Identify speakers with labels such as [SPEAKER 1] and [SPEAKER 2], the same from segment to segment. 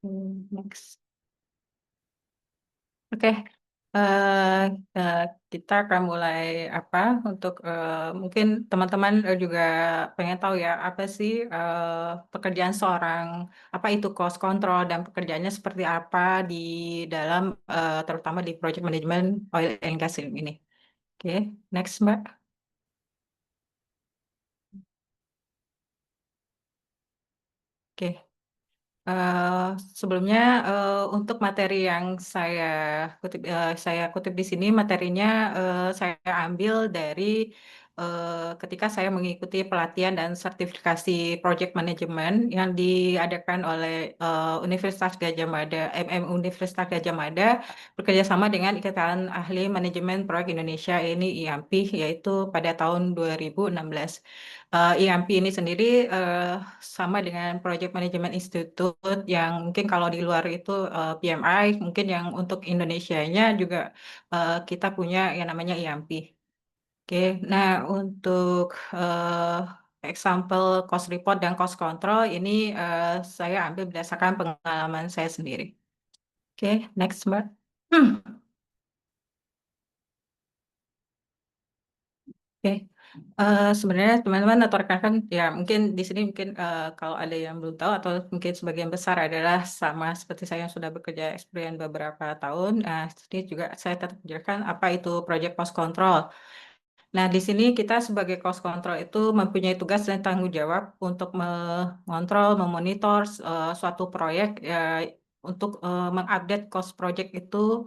[SPEAKER 1] Next. Oke, eh, eh, kita akan mulai apa untuk mungkin teman-teman juga pengen tahu ya apa sih pekerjaan seorang apa itu cost control dan pekerjaannya seperti apa di dalam terutama di project management oil and gas ini. Oke, next Mbak. Oke. Eh, Sebelumnya untuk materi yang saya kutip di sini materinya saya ambil dari ketika saya mengikuti pelatihan dan sertifikasi project management yang diadakan oleh Universitas Gadjah Mada, Universitas Gadjah Mada bekerjasama dengan Ikatan Ahli Manajemen Proyek Indonesia ini IAMPI yaitu pada tahun 2016. IAMPI ini sendiri sama dengan Project Management Institute yang mungkin kalau di luar itu PMI, mungkin yang untuk Indonesianya juga kita punya yang namanya IAMPI. Oke, nah untuk example cost report dan cost control ini saya ambil berdasarkan pengalaman saya sendiri. Oke, next Mbak. Oke, sebenarnya teman-teman atau rekan-rekan ya mungkin di sini mungkin kalau ada yang belum tahu atau mungkin sebagian besar adalah sama seperti saya yang sudah bekerja experience beberapa tahun. Nah, ini juga saya tetap menjelaskan apa itu project cost control. Nah, di sini kita sebagai cost control itu mempunyai tugas dan tanggung jawab untuk mengontrol, memonitor suatu proyek ya, untuk mengupdate cost project itu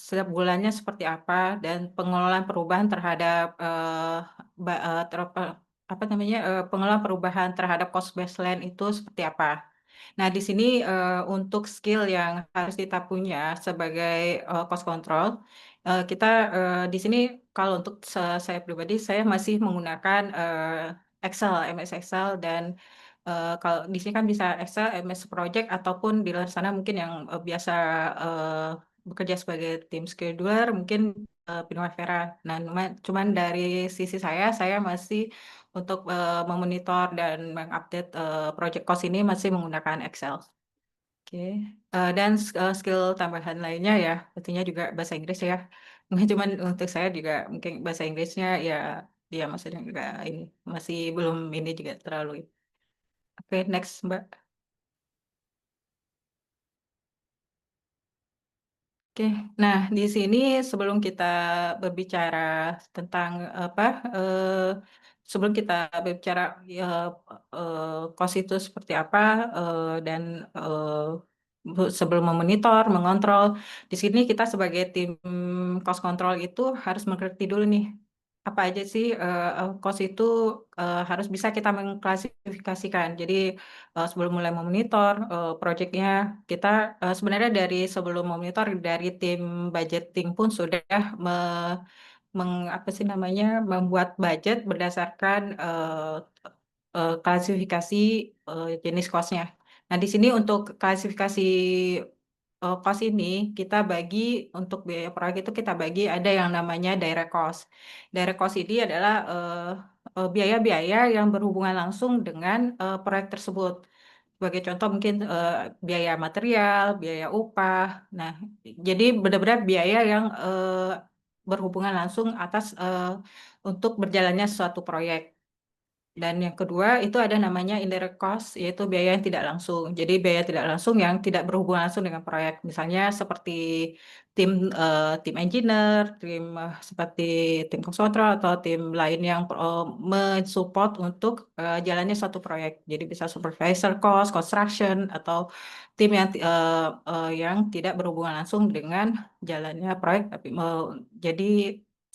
[SPEAKER 1] setiap bulannya seperti apa dan pengelolaan perubahan terhadap apa namanya pengelolaan perubahan terhadap cost baseline itu seperti apa. Nah, di sini untuk skill yang harus kita punya sebagai cost control, kita di sini kalau untuk saya pribadi, saya masih menggunakan Excel, MS Excel dan kalau di sini kan bisa Excel, MS Project ataupun di luar sana mungkin yang biasa eh, bekerja sebagai tim scheduler, mungkin Primavera. Nah, cuman dari sisi saya masih untuk memonitor dan mengupdate project cost ini masih menggunakan Excel. Oke. Dan skill tambahan lainnya ya, tentunya juga bahasa Inggris ya. Nggak cuman untuk saya juga mungkin bahasa Inggrisnya ya, dia maksudnya juga ini masih belum ini juga terlalu. Oke, next Mbak. Oke, nah di sini sebelum kita berbicara tentang apa, eh, sebelum kita berbicara cost itu seperti apa dan eh, sebelum memonitor, mengontrol, di sini kita sebagai tim cost control itu harus mengerti dulu nih apa aja sih cost itu harus bisa kita mengklasifikasikan. Jadi sebelum mulai memonitor proyeknya kita sebenarnya dari sebelum memonitor dari tim budgeting pun sudah apa sih namanya membuat budget berdasarkan klasifikasi jenis kosnya. Nah, di sini untuk klasifikasi cost ini kita bagi untuk biaya proyek itu kita bagi ada yang namanya direct cost. Direct cost ini adalah biaya-biaya yang berhubungan langsung dengan proyek tersebut. Sebagai contoh mungkin biaya material, biaya upah. Nah, jadi benar-benar biaya yang berhubungan langsung atas untuk berjalannya suatu proyek. Dan yang kedua itu ada namanya indirect cost, yaitu biaya yang tidak langsung. Jadi biaya tidak langsung yang tidak berhubungan langsung dengan proyek. Misalnya seperti tim engineer, tim seperti tim konsultan atau tim lain yang mensupport untuk jalannya suatu proyek. Jadi bisa supervisor cost, construction atau tim yang tidak berhubungan langsung dengan jalannya proyek, tapi jadi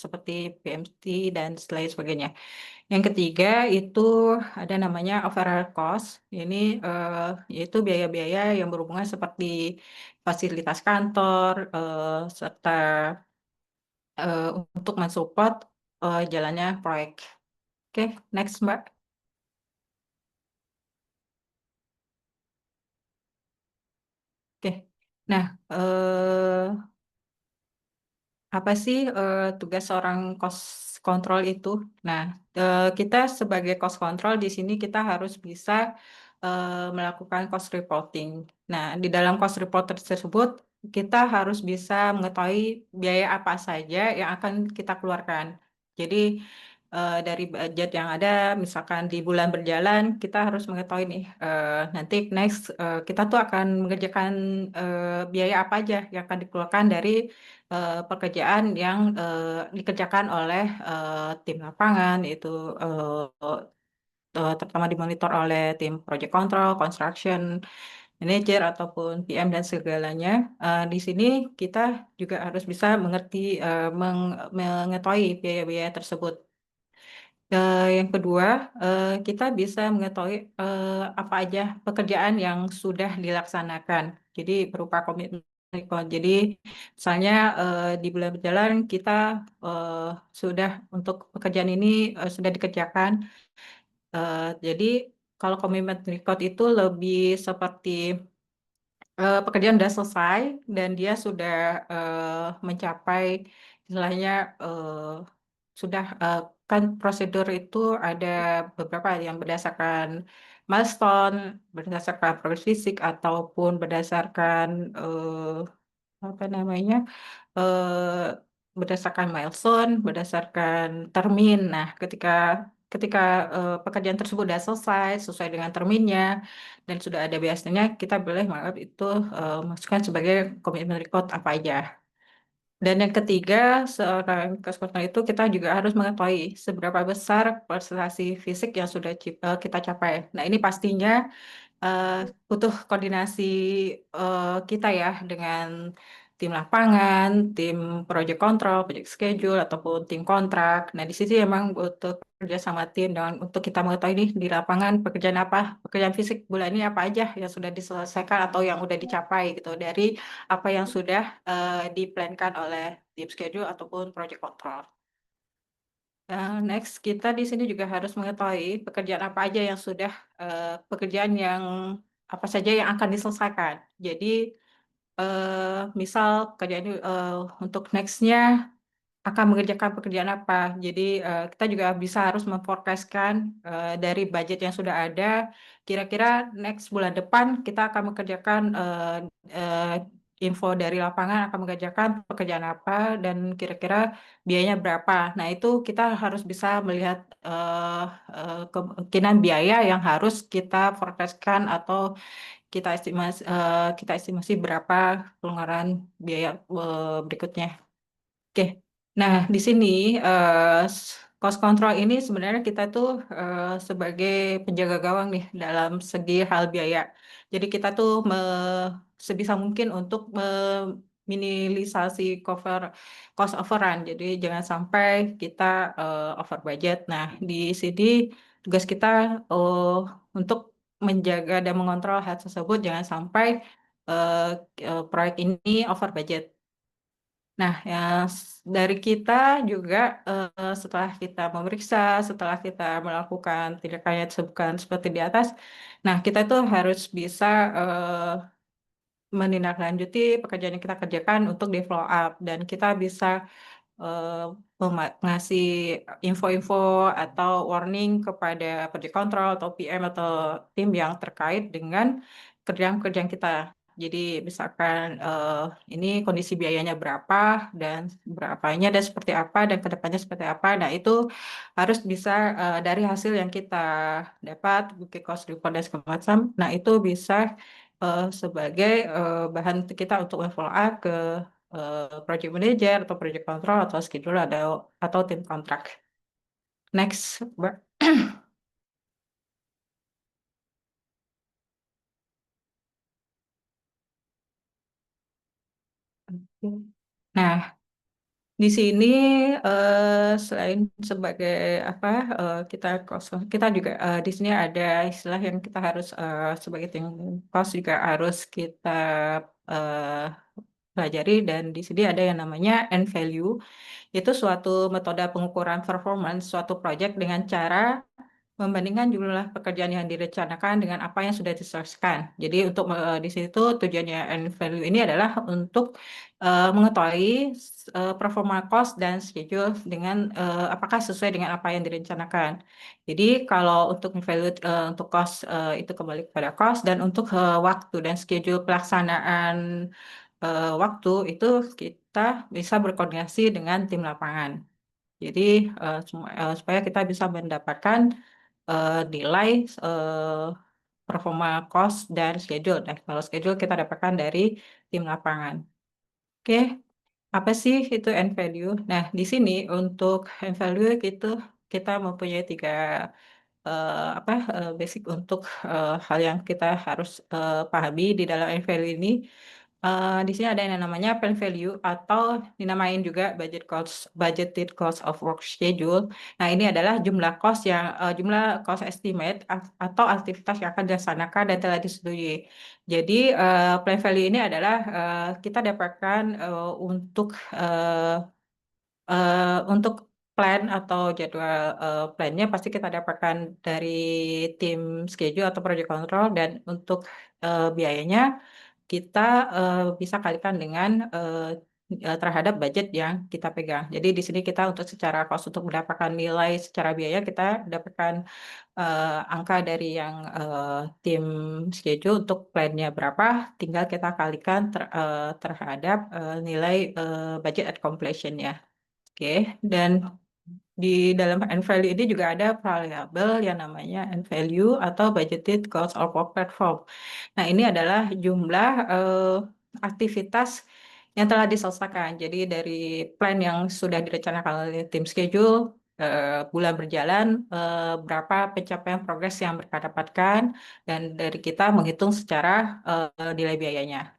[SPEAKER 1] seperti PMT dan lain sebagainya. Yang ketiga itu ada namanya overall cost. Ini yaitu biaya-biaya yang berhubungan seperti fasilitas kantor serta eh, untuk mensupport jalannya proyek. Oke, next Mbak. Oke. Nah, apa sih tugas seorang cost control itu? Nah, kita sebagai cost control di sini kita harus bisa melakukan cost reporting. Nah, di dalam cost report tersebut kita harus bisa mengetahui biaya apa saja yang akan kita keluarkan. Jadi dari budget yang ada, misalkan di bulan berjalan, kita harus mengetahui nih nanti next kita tuh akan mengerjakan biaya apa aja yang akan dikeluarkan dari pekerjaan yang dikerjakan oleh tim lapangan, itu terutama dimonitor oleh tim project control, construction manager ataupun PM dan segalanya. Di sini kita juga harus bisa mengerti, mengetahui biaya-biaya tersebut. Yang kedua, kita bisa mengetahui apa aja pekerjaan yang sudah dilaksanakan. Jadi berupa komitmen record. Jadi misalnya di bulan berjalan kita eh, sudah untuk pekerjaan ini sudah dikerjakan. Jadi kalau komitmen record itu lebih seperti pekerjaan sudah selesai dan dia sudah mencapai istilahnya sudah kan prosedur itu ada beberapa yang berdasarkan milestone, berdasarkan progres fisik ataupun berdasarkan apa namanya eh, berdasarkan milestone, berdasarkan termin. Nah, ketika ketika pekerjaan tersebut sudah selesai sesuai dengan terminnya dan sudah ada biasanya, kita boleh menganggap itu masukkan sebagai komitmen record apa aja. Dan yang ketiga, seorang konsultan itu kita juga harus mengetahui seberapa besar prestasi fisik yang sudah kita capai. Nah, ini pastinya eh, butuh koordinasi kita ya dengan tim lapangan, tim project control, project schedule, ataupun tim kontrak. Nah, di sini emang butuh kerja sama tim dan untuk kita mengetahui nih di lapangan pekerjaan apa, pekerjaan fisik bulan ini apa aja yang sudah diselesaikan atau yang sudah dicapai gitu dari apa yang sudah diplankan oleh tim schedule ataupun project control. Next, kita di sini juga harus mengetahui pekerjaan apa aja yang sudah, pekerjaan yang apa saja yang akan diselesaikan. Jadi, misal pekerjaan ini untuk next-nya akan mengerjakan pekerjaan apa. Jadi kita juga bisa harus memforecastkan dari budget yang sudah ada, kira-kira next bulan depan kita akan mengerjakan eh, info dari lapangan akan mengerjakan pekerjaan apa dan kira-kira biayanya berapa. Nah itu kita harus bisa melihat kemungkinan biaya yang harus kita forecastkan atau kita estimasi berapa pengeluaran biaya berikutnya. Oke, nah di sini cost control ini sebenarnya kita tuh sebagai penjaga gawang nih dalam segi hal biaya. Jadi kita tuh sebisa mungkin untuk meminimalisasi cost overrun. Jadi jangan sampai kita over budget. Nah di sini tugas kita untuk menjaga dan mengontrol hal tersebut jangan sampai eh, proyek ini over budget. Nah, ya, dari kita juga setelah kita memeriksa, setelah kita melakukan tindakan yang disebutkan seperti di atas, nah kita tuh harus bisa menindaklanjuti pekerjaan yang kita kerjakan untuk di follow up dan kita bisa eh, ngasih info-info atau warning kepada project control atau PM atau tim yang terkait dengan kerjaan-kerjaan kita. Jadi misalkan ini kondisi biayanya berapa dan berapanya dan seperti apa dan kedepannya seperti apa. Nah itu harus bisa dari hasil yang kita dapat, bukti cost report dan segala macam. Nah itu bisa sebagai bahan kita untuk follow up ke project manager atau project control atau schedule atau tim kontrak. Next, Mbak. Nah, di sini selain sebagai apa kita kita juga di sini ada istilah yang kita harus sebagai tim cost juga harus kita eh, pelajari dan di sini ada yang namanya end value. Itu suatu metode pengukuran performance suatu proyek dengan cara membandingkan jumlah pekerjaan yang direncanakan dengan apa yang sudah diselesaikan. Jadi untuk di situ tujuannya end value ini adalah untuk mengetahui performa cost dan schedule dengan apakah sesuai dengan apa yang direncanakan. Jadi kalau untuk value untuk cost itu kembali kepada cost dan untuk waktu dan schedule pelaksanaan waktu itu kita bisa berkoordinasi dengan tim lapangan. Jadi supaya kita bisa mendapatkan nilai eh, performa cost dan schedule. Dan kalau schedule kita dapatkan dari tim lapangan. Oke, apa sih itu end value? Nah, di sini untuk end value itu kita mempunyai tiga basic untuk hal yang kita harus pahami di dalam end value ini. Di sini ada yang namanya plan value atau dinamain juga budgeted cost of work schedule. Nah, ini adalah jumlah cost estimate atau aktivitas yang akan dilaksanakan dan telah disetujui. Jadi, plan value ini adalah kita dapatkan untuk plan atau jadwal plannya pasti kita dapatkan dari tim schedule atau project control dan untuk biayanya kita bisa kalikan dengan terhadap budget yang kita pegang. Jadi di sini kita untuk secara cost untuk mendapatkan nilai secara biaya kita dapatkan angka dari yang tim schedule untuk plannya berapa, tinggal kita kalikan terhadap nilai budget at completion ya. Oke, dan di dalam end value ini juga ada variabel yang namanya end value atau budgeted cost of work platform. Nah, ini adalah jumlah aktivitas yang telah diselesaikan. Jadi dari plan yang sudah direncanakan oleh tim schedule, bulan berjalan, berapa pencapaian progres yang mereka dapatkan, dan dari kita menghitung secara nilai biayanya.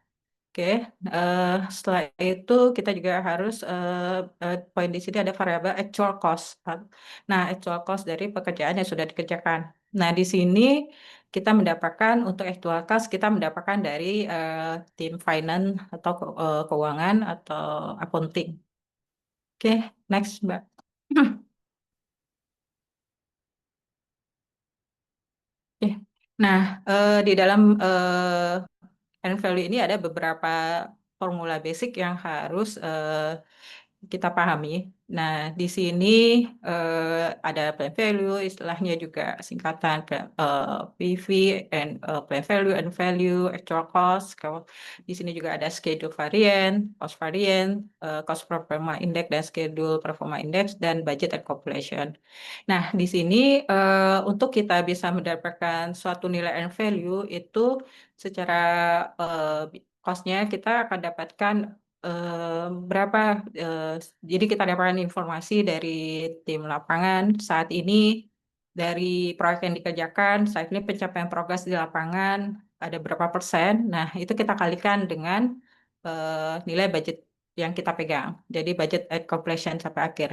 [SPEAKER 1] Oke, setelah itu kita juga harus poin di sini ada variabel actual cost. Nah, actual cost dari pekerjaan yang sudah dikerjakan. Nah, di sini kita mendapatkan untuk actual cost kita mendapatkan dari tim finance atau keuangan atau accounting. Oke, next, Mbak. Oke. Nah, di dalam end value ini ada beberapa formula basic yang harus kita pahami. Nah, di sini ada plan value, istilahnya juga singkatan PV, and plan value, and value, actual cost. Kalau di sini juga ada schedule variant, cost variant, cost performa index dan schedule performa index, dan budget and calculation. Nah, di sini untuk kita bisa mendapatkan suatu nilai and value itu secara cost-nya kita akan dapatkan berapa jadi kita dapatkan informasi dari tim lapangan saat ini dari proyek yang dikerjakan saat ini pencapaian progres di lapangan ada berapa persen. Nah, itu kita kalikan dengan nilai budget yang kita pegang. Jadi budget at completion sampai akhir.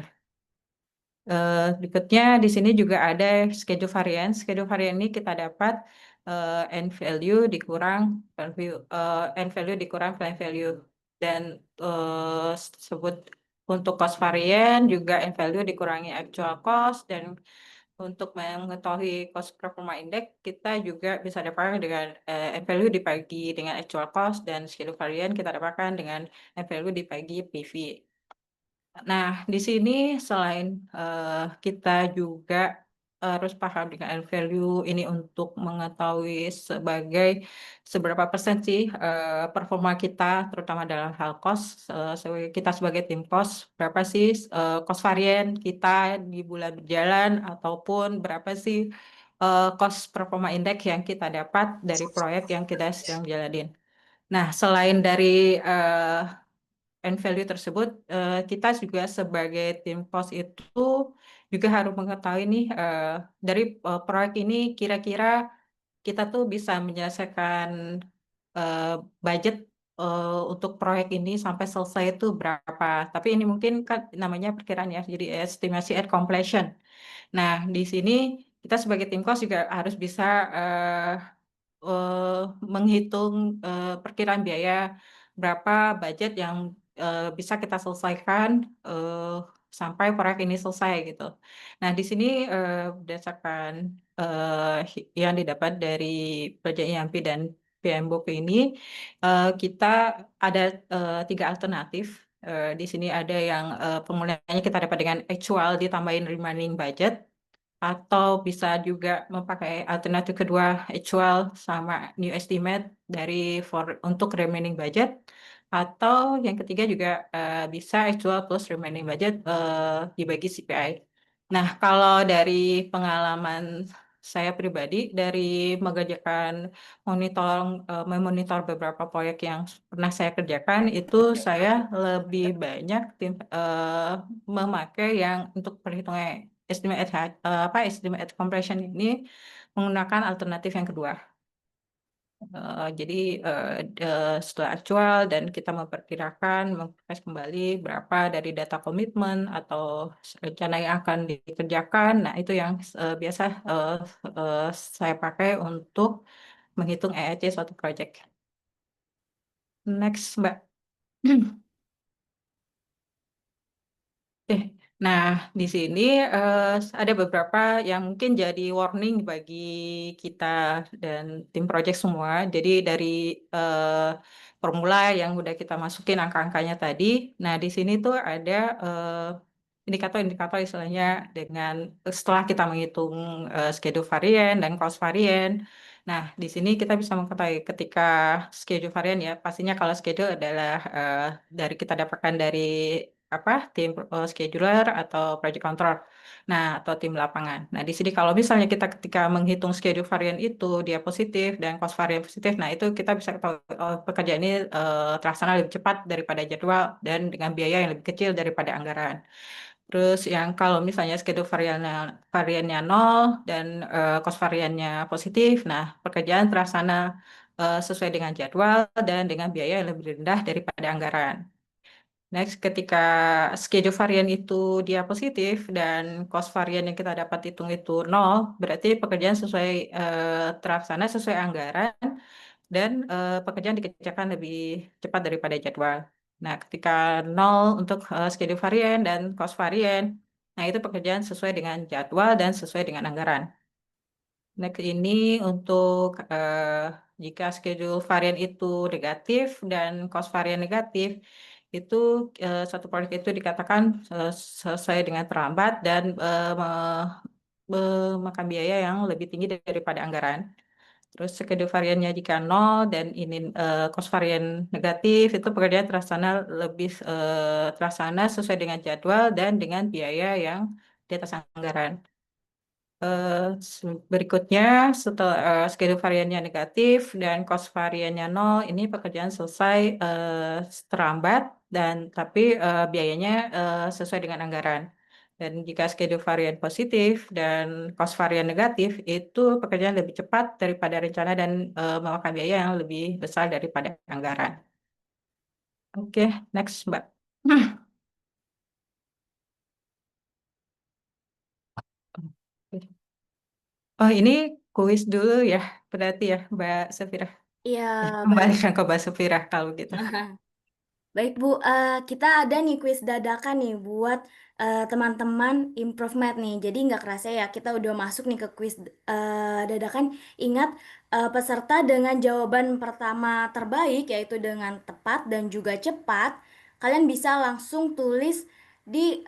[SPEAKER 1] Berikutnya di sini juga ada schedule variance. Schedule variance ini kita dapat end value dikurang end value dikurang plan value dan sebut untuk cost variance juga end value dikurangi actual cost dan untuk mengetahui cost performa index kita juga bisa dapatkan dengan end value dibagi dengan actual cost dan schedule variance kita dapatkan dengan end value dibagi PV. Nah, di sini selain kita juga harus paham dengan end value ini untuk mengetahui seberapa persen sih performa kita, terutama dalam hal cost, kita sebagai tim cost, berapa sih cost varian kita di bulan berjalan, ataupun berapa sih cost performa index yang kita dapat dari proyek yang kita sedang jalanin. Nah, selain dari end value tersebut, kita juga sebagai tim cost itu juga harus mengetahui nih dari proyek ini kira-kira kita tuh bisa menyelesaikan eh, budget untuk proyek ini sampai selesai itu berapa. Tapi ini mungkin kan namanya perkiraan ya, jadi estimasi at completion. Nah, di sini kita sebagai tim cost juga harus bisa eh, eh, menghitung perkiraan biaya berapa budget yang bisa kita selesaikan sampai proyek ini selesai gitu. Nah, di sini berdasarkan yang didapat dari proyek IAMPI dan PMBOK ini, kita ada tiga alternatif. Di sini ada yang pemulaannya kita dapat dengan actual ditambahin remaining budget, atau bisa juga memakai alternatif kedua actual sama new estimate untuk remaining budget, atau yang ketiga juga bisa actual plus remaining budget dibagi CPI. Nah, kalau dari pengalaman saya pribadi dari mengerjakan memonitor beberapa proyek yang pernah saya kerjakan, itu saya lebih banyak memakai yang untuk perhitungan estimate compression ini menggunakan alternatif yang kedua. Jadi setelah actual dan kita memperkirakan mengproses kembali berapa dari data komitmen atau rencana yang akan dikerjakan. Nah, itu yang biasa eh, saya pakai untuk menghitung EEC suatu project. Next, Mbak. Eh, nah, di sini eh, ada beberapa yang mungkin jadi warning bagi kita dan tim project semua. Jadi dari eh, formula yang udah kita masukin angka-angkanya tadi, nah di sini tuh ada indikator-indikator istilahnya dengan setelah kita menghitung schedule varian dan cost varian. Nah, di sini kita bisa mengetahui ketika schedule varian ya, pastinya kalau schedule adalah dari kita dapatkan dari tim scheduler atau project control. Nah, atau tim lapangan. Nah, di sini kalau misalnya kita ketika menghitung schedule varian itu dia positif dan cost varian positif, nah itu kita bisa tahu pekerjaan ini terlaksana lebih cepat daripada jadwal dan dengan biaya yang lebih kecil daripada anggaran. Terus yang kalau misalnya schedule variannya nol dan cost variannya positif, nah pekerjaan terlaksana sesuai dengan jadwal dan dengan biaya yang lebih rendah daripada anggaran. Next, ketika schedule varian itu dia positif dan cost varian yang kita dapat hitung itu nol, berarti pekerjaan terlaksana sesuai anggaran dan pekerjaan dikerjakan lebih cepat daripada jadwal. Nah, ketika nol untuk schedule varian dan cost varian, nah itu pekerjaan sesuai dengan jadwal dan sesuai dengan anggaran. Next ini untuk jika schedule varian itu negatif dan cost varian negatif, itu satu proyek itu dikatakan selesai dengan terlambat dan memakan biaya yang lebih tinggi daripada anggaran. Terus schedule variannya jika nol dan ini cost varian negatif, itu pekerjaan terlaksana sesuai dengan jadwal dan dengan biaya yang di atas anggaran. Berikutnya, setelah schedule variannya negatif dan cost variannya nol, ini pekerjaan selesai terlambat dan tapi biayanya sesuai dengan anggaran. Dan jika schedule varian positif dan cost varian negatif, itu pekerjaan lebih cepat daripada rencana dan memakan biaya yang lebih besar daripada anggaran. Oke, next, Mbak. Oh, ini kuis dulu ya, berarti ya, Mbak Safira.
[SPEAKER 2] Iya, baik.
[SPEAKER 1] Kembalikan ke Mbak Safira kalau gitu.
[SPEAKER 2] Baik Bu, kita ada nih kuis dadakan nih buat teman-teman improvement nih. Jadi nggak kerasa ya, kita udah masuk nih ke kuis dadakan. Ingat, peserta dengan jawaban pertama terbaik, yaitu dengan tepat dan juga cepat, kalian bisa langsung tulis di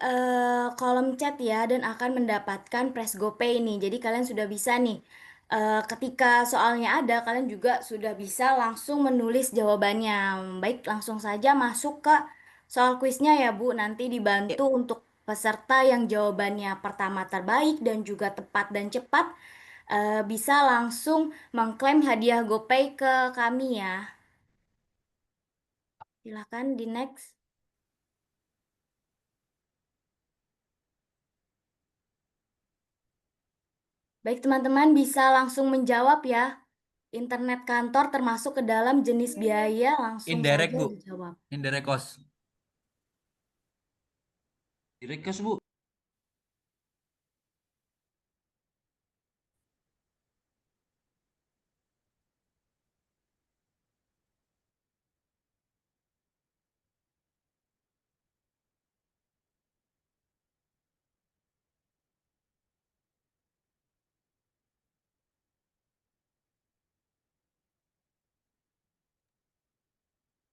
[SPEAKER 2] kolom chat ya, dan akan mendapatkan Press GoPay nih. Jadi kalian sudah bisa nih. Ketika soalnya ada, kalian juga sudah bisa langsung menulis jawabannya. Baik, langsung saja masuk ke soal kuisnya ya, Bu. Nanti
[SPEAKER 1] Ya.
[SPEAKER 2] dibantu untuk peserta yang jawabannya pertama terbaik dan juga tepat dan cepat, bisa langsung mengklaim hadiah GoPay ke kami ya. Silahkan di next. Baik, teman-teman bisa langsung menjawab ya. Internet kantor termasuk ke dalam jenis biaya, langsung
[SPEAKER 3] Indirect
[SPEAKER 2] saja
[SPEAKER 3] bu,
[SPEAKER 2] dijawab.
[SPEAKER 3] indirect cost. Direct cost bu.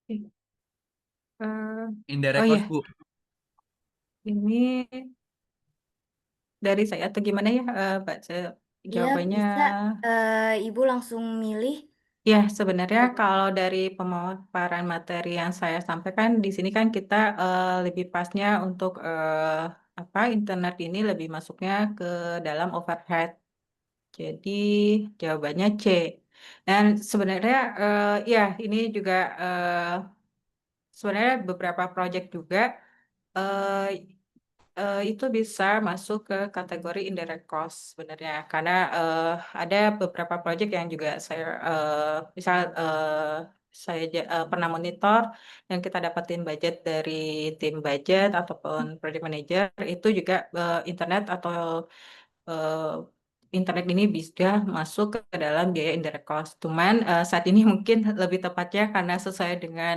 [SPEAKER 1] Eh, oh
[SPEAKER 3] Indirect
[SPEAKER 1] ya,
[SPEAKER 3] cost, Bu.
[SPEAKER 1] ini dari saya atau gimana ya, Mbak?
[SPEAKER 2] Iya,
[SPEAKER 1] Jawabannya,
[SPEAKER 2] bisa. Ibu langsung milih.
[SPEAKER 1] ya sebenarnya kalau dari pemaparan materi yang saya sampaikan di sini kan kita lebih pasnya untuk apa internet ini lebih masuknya ke dalam overhead. Jadi jawabannya C. Dan sebenarnya ya ini juga sebenarnya beberapa proyek juga eh, itu bisa masuk ke kategori indirect cost sebenarnya karena ada beberapa proyek yang juga saya misal pernah monitor dan kita dapetin budget dari tim budget ataupun project manager itu juga internet atau eh, internet ini bisa masuk ke dalam biaya indirect cost. Cuman saat ini mungkin lebih tepatnya karena sesuai dengan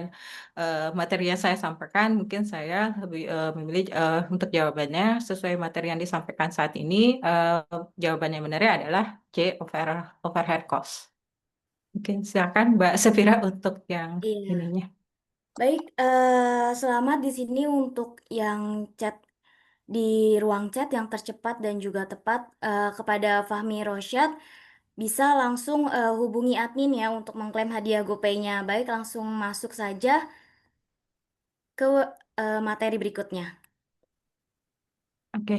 [SPEAKER 1] materi yang saya sampaikan, mungkin saya lebih memilih untuk jawabannya sesuai materi yang disampaikan saat ini. Jawabannya benarnya adalah C, overhead cost. Mungkin silakan Mbak Sefira untuk yang
[SPEAKER 2] Iya.
[SPEAKER 1] ininya.
[SPEAKER 2] Baik, selamat di sini untuk yang chat di ruang chat yang tercepat dan juga tepat kepada Fahmi Rosyad. Bisa langsung hubungi admin ya untuk mengklaim hadiah GoPay-nya. Baik, langsung masuk saja ke materi berikutnya.
[SPEAKER 1] Oke.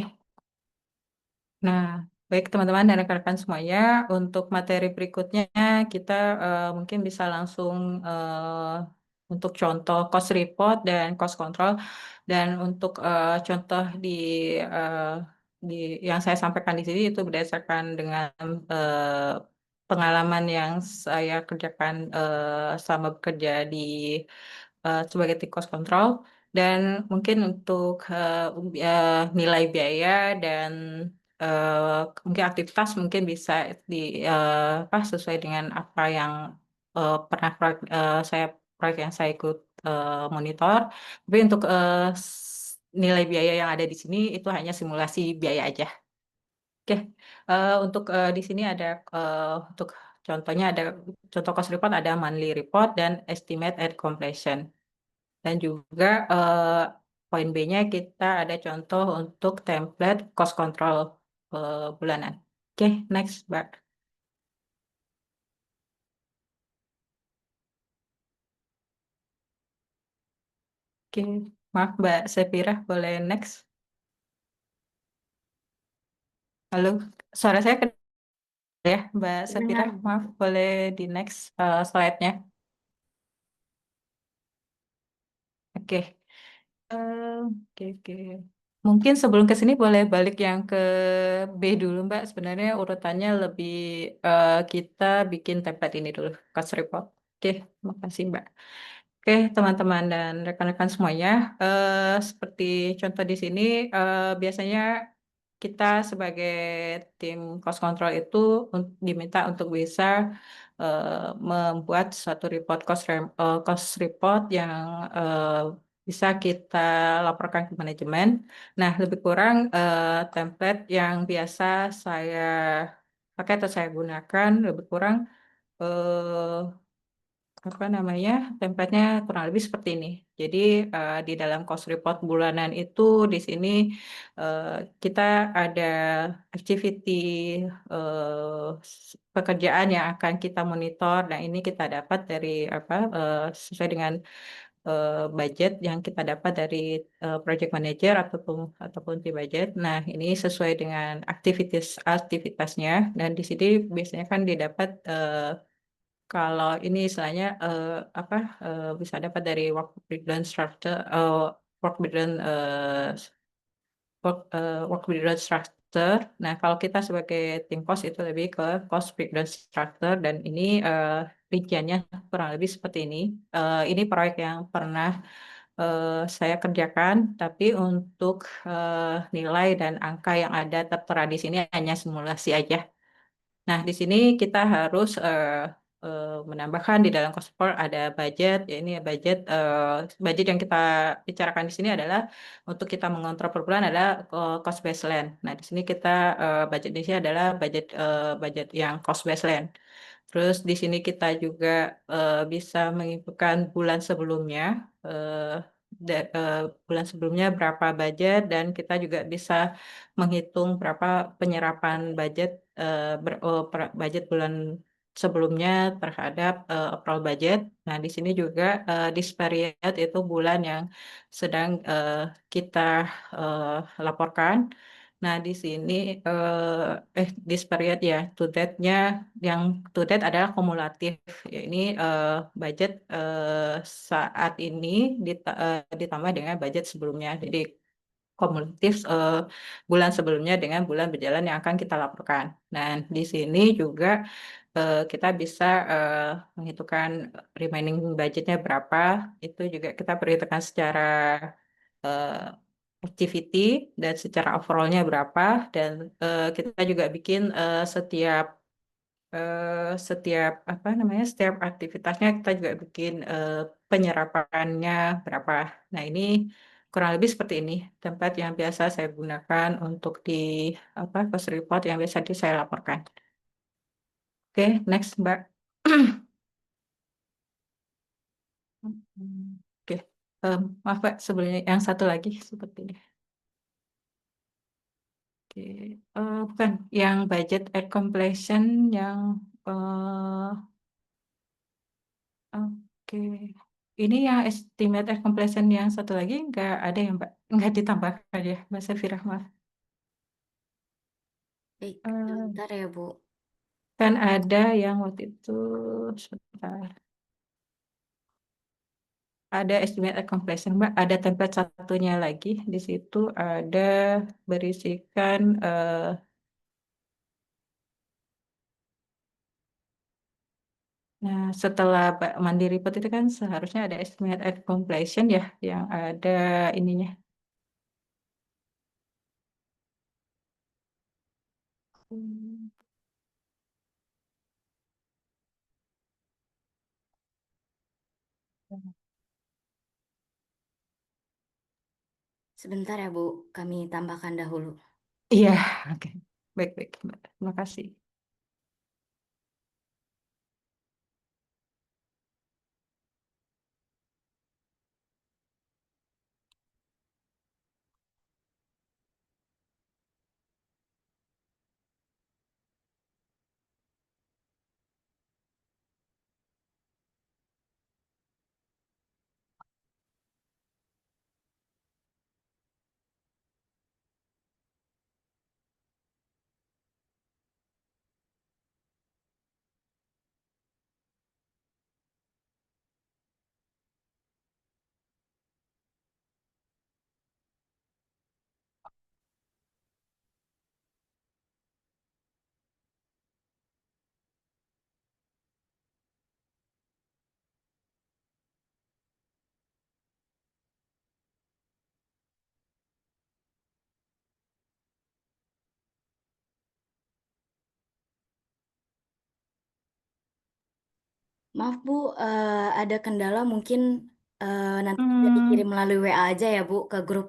[SPEAKER 1] Nah, baik teman-teman dan rekan-rekan semuanya, untuk materi berikutnya kita mungkin bisa langsung untuk contoh cost report dan cost control. Dan untuk contoh eh, di yang saya sampaikan di sini itu berdasarkan dengan eh, pengalaman yang saya kerjakan selama bekerja di sebagai tim cost control. Dan mungkin untuk nilai biaya dan mungkin aktivitas mungkin bisa di apa sesuai dengan apa yang pernah proyek yang saya ikut monitor. Tapi untuk nilai biaya yang ada di sini itu hanya simulasi biaya aja. Oke, untuk di sini ada untuk contohnya ada contoh cost report ada monthly report dan estimate at completion. Dan juga poin B-nya kita ada contoh untuk template cost control bulanan. Oke, next, Mbak. Oke, maaf Mbak Sefira, boleh next? Halo, suara saya ya, Mbak Sefira,
[SPEAKER 2] Dengar.
[SPEAKER 1] maaf, boleh di next slide-nya. Oke. Oke, oke. Mungkin sebelum ke sini boleh balik yang ke B dulu, Mbak. Sebenarnya urutannya lebih kita bikin template ini dulu, cost report. Oke, makasih, Mbak. Oke, teman-teman dan rekan-rekan semuanya, seperti contoh di sini, biasanya kita sebagai tim cost control itu diminta untuk bisa membuat suatu report cost report yang bisa kita laporkan ke manajemen. Nah, lebih kurang template yang biasa saya pakai atau saya gunakan lebih kurang eh, apa namanya tempatnya kurang lebih seperti ini. Jadi di dalam cost report bulanan itu di sini eh, kita ada activity pekerjaan yang akan kita monitor. Nah ini kita dapat dari apa sesuai dengan budget yang kita dapat dari project manager ataupun tim budget. Nah ini sesuai dengan aktivitasnya dan di sini biasanya kan didapat kalau ini istilahnya apa bisa dapat dari work breakdown structure work breakdown work breakdown structure. Nah, kalau kita sebagai tim cost itu lebih ke cost breakdown structure dan ini rinciannya kurang lebih seperti ini. Ini proyek yang pernah saya kerjakan, tapi untuk nilai dan angka yang ada tertera di sini hanya simulasi aja. Nah, di sini kita harus menambahkan di dalam cost report ada budget. Ya, ini budget budget yang kita bicarakan di sini adalah untuk kita mengontrol per bulan adalah cost baseline. Nah, di sini kita budget di sini adalah budget budget yang cost baseline. Terus di sini kita juga bisa menginfokan bulan sebelumnya, eh, bulan sebelumnya berapa budget, dan kita juga bisa menghitung berapa penyerapan budget, budget bulan sebelumnya terhadap overall budget. Nah, di sini juga this period itu bulan yang sedang kita laporkan. Nah, di sini this period ya, to date-nya, yang to date adalah kumulatif. Ya, ini budget saat ini ditambah dengan budget sebelumnya. Jadi kumulatif bulan sebelumnya dengan bulan berjalan yang akan kita laporkan. Dan di sini juga kita bisa menghitungkan remaining budgetnya berapa. Itu juga kita perhitungkan secara eh, activity dan secara overallnya berapa, dan kita juga bikin setiap apa namanya, setiap aktivitasnya kita juga bikin penyerapannya berapa. Nah, ini kurang lebih seperti ini tempat yang biasa saya gunakan untuk di apa cost report yang biasa saya laporkan. Oke, next Mbak. Oke. Maaf Pak, sebelumnya yang satu lagi seperti ini. Oke, bukan yang budget at completion yang oke. Ini yang estimate at completion yang satu lagi nggak ada ya Mbak? Nggak ditambahkan ya Mbak Safira, maaf.
[SPEAKER 2] Baik,
[SPEAKER 1] Eh,
[SPEAKER 2] sebentar ya Bu.
[SPEAKER 1] kan ada yang waktu itu, sebentar. Ada estimate at completion Mbak, ada template satunya lagi. Di situ ada berisikan nah, setelah Mandiri Report itu kan seharusnya ada estimate at completion ya, yang ada ininya. Hmm.
[SPEAKER 2] Sebentar ya Bu, kami tambahkan dahulu.
[SPEAKER 1] Iya, oke. Baik-baik, Mbak. Terima kasih.
[SPEAKER 2] Maaf Bu, ada kendala mungkin nanti bisa dikirim
[SPEAKER 1] Hmm,
[SPEAKER 2] melalui WA aja ya Bu ke grup.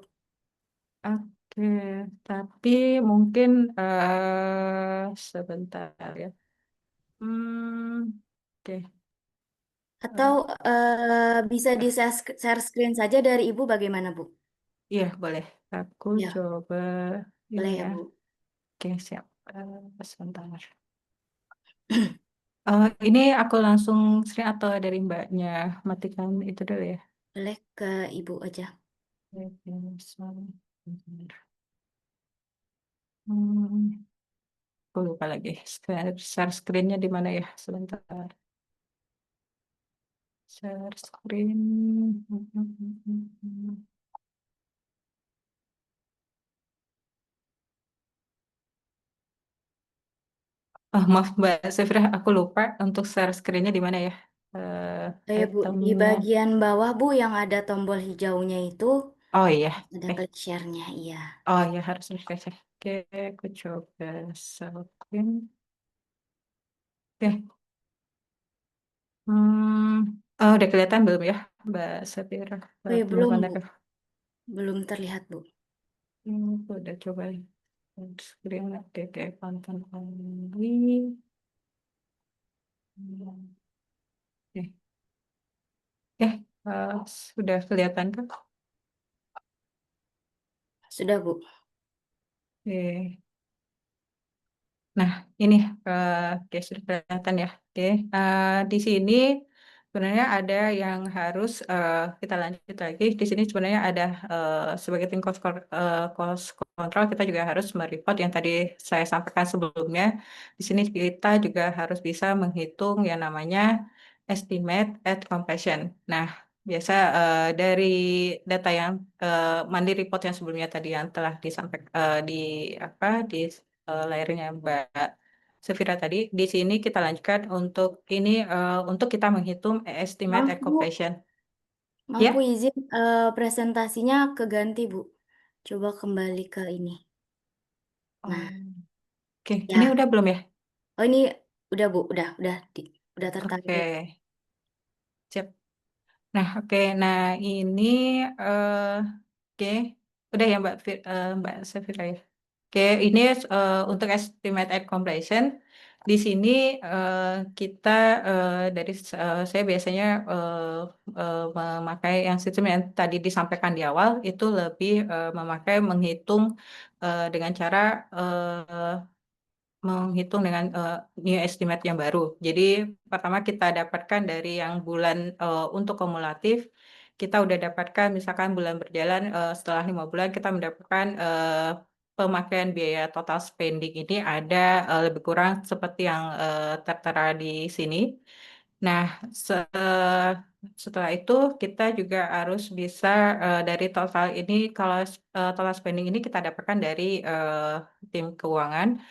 [SPEAKER 1] oke. Tapi mungkin sebentar ya. Oke.
[SPEAKER 2] Atau
[SPEAKER 1] Eh,
[SPEAKER 2] bisa di share screen saja dari Ibu bagaimana Bu?
[SPEAKER 1] iya, boleh. Aku
[SPEAKER 2] Ya,
[SPEAKER 1] coba ini
[SPEAKER 2] boleh ya
[SPEAKER 1] ya.
[SPEAKER 2] Bu.
[SPEAKER 1] Oke, siap. Sebentar. Ini aku langsung screen atau dari Mbaknya matikan itu dulu ya.
[SPEAKER 2] Boleh ke Ibu aja.
[SPEAKER 1] Oke, sebentar. Hmm. Aku lupa lagi. Share screen-nya di mana ya? Sebentar. Share screen. Oh, maaf Mbak Sefira, aku lupa untuk share screen-nya di mana ya?
[SPEAKER 2] Ya Bu, di
[SPEAKER 1] Itemnya.
[SPEAKER 2] bagian bawah Bu yang ada tombol hijaunya itu
[SPEAKER 1] Oh iya.
[SPEAKER 2] ada
[SPEAKER 1] Eh,
[SPEAKER 2] klik share-nya, iya.
[SPEAKER 1] oh iya, harus refresh ya. Oke, aku coba share screen. Oke. Oh, udah kelihatan belum ya, Mbak Safira?
[SPEAKER 2] Oh ya
[SPEAKER 1] Belum
[SPEAKER 2] belum
[SPEAKER 1] ada.
[SPEAKER 2] Bu, belum terlihat Bu.
[SPEAKER 1] Aku udah coba share screen. Oke, oke, tonton lagi. Oke, ya, sudah kelihatan kan?
[SPEAKER 2] Sudah, Bu.
[SPEAKER 1] Oke. Nah, ini oke, sudah kelihatan ya. Oke, di sini sebenarnya ada yang harus kita lanjut lagi. Di sini sebenarnya ada sebagai tim cost control kita juga harus mereport yang tadi saya sampaikan sebelumnya. Di sini kita juga harus bisa menghitung yang namanya estimate at completion. Nah, biasa dari data yang Mandiri report yang sebelumnya tadi yang telah disampaikan di apa di layarnya Mbak Sefira tadi. Di sini kita lanjutkan untuk ini untuk kita menghitung estimate
[SPEAKER 2] Maaf,
[SPEAKER 1] at
[SPEAKER 2] Bu.
[SPEAKER 1] completion.
[SPEAKER 2] Maaf, Bu,
[SPEAKER 1] Ya,
[SPEAKER 2] izin presentasinya keganti, Bu. Coba kembali ke ini.
[SPEAKER 1] oh,
[SPEAKER 2] Nah,
[SPEAKER 1] oke. Ini
[SPEAKER 2] ya.
[SPEAKER 1] udah belum ya?
[SPEAKER 2] Oh, ini udah, Bu. Udah
[SPEAKER 1] Oke,
[SPEAKER 2] tertarik.
[SPEAKER 1] siap. Nah, oke. Nah, ini oke. Udah ya Mbak Sefira ya. Oke, ini untuk estimate at completion. Di sini kita dari saya biasanya memakai yang sistem yang tadi disampaikan di awal itu lebih memakai menghitung dengan cara menghitung dengan new estimate yang baru. Jadi pertama kita dapatkan dari yang bulan untuk kumulatif, kita udah dapatkan misalkan bulan berjalan setelah 5 bulan kita mendapatkan pemakaian biaya total spending ini ada lebih kurang seperti yang tertera di sini. Nah, setelah itu kita juga harus bisa dari total ini kalau total spending ini kita dapatkan dari tim keuangan.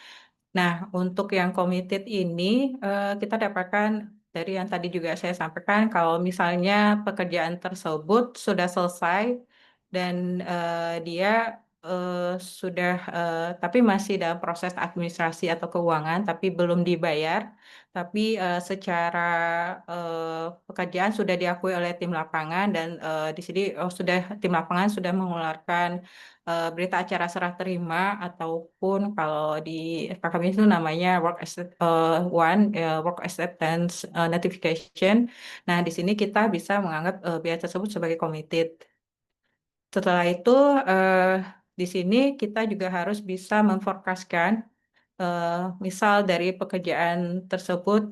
[SPEAKER 1] Nah, untuk yang committed ini kita dapatkan dari yang tadi juga saya sampaikan, kalau misalnya pekerjaan tersebut sudah selesai dan dia sudah, tapi masih dalam proses administrasi atau keuangan, tapi belum dibayar, tapi secara pekerjaan sudah diakui oleh tim lapangan dan di sini sudah tim lapangan sudah mengeluarkan berita acara serah terima ataupun kalau di kami itu namanya work acceptance notification. Nah, di sini kita bisa menganggap biaya tersebut sebagai committed. Setelah itu eh, di sini kita juga harus bisa memforecastkan eh, misal dari pekerjaan tersebut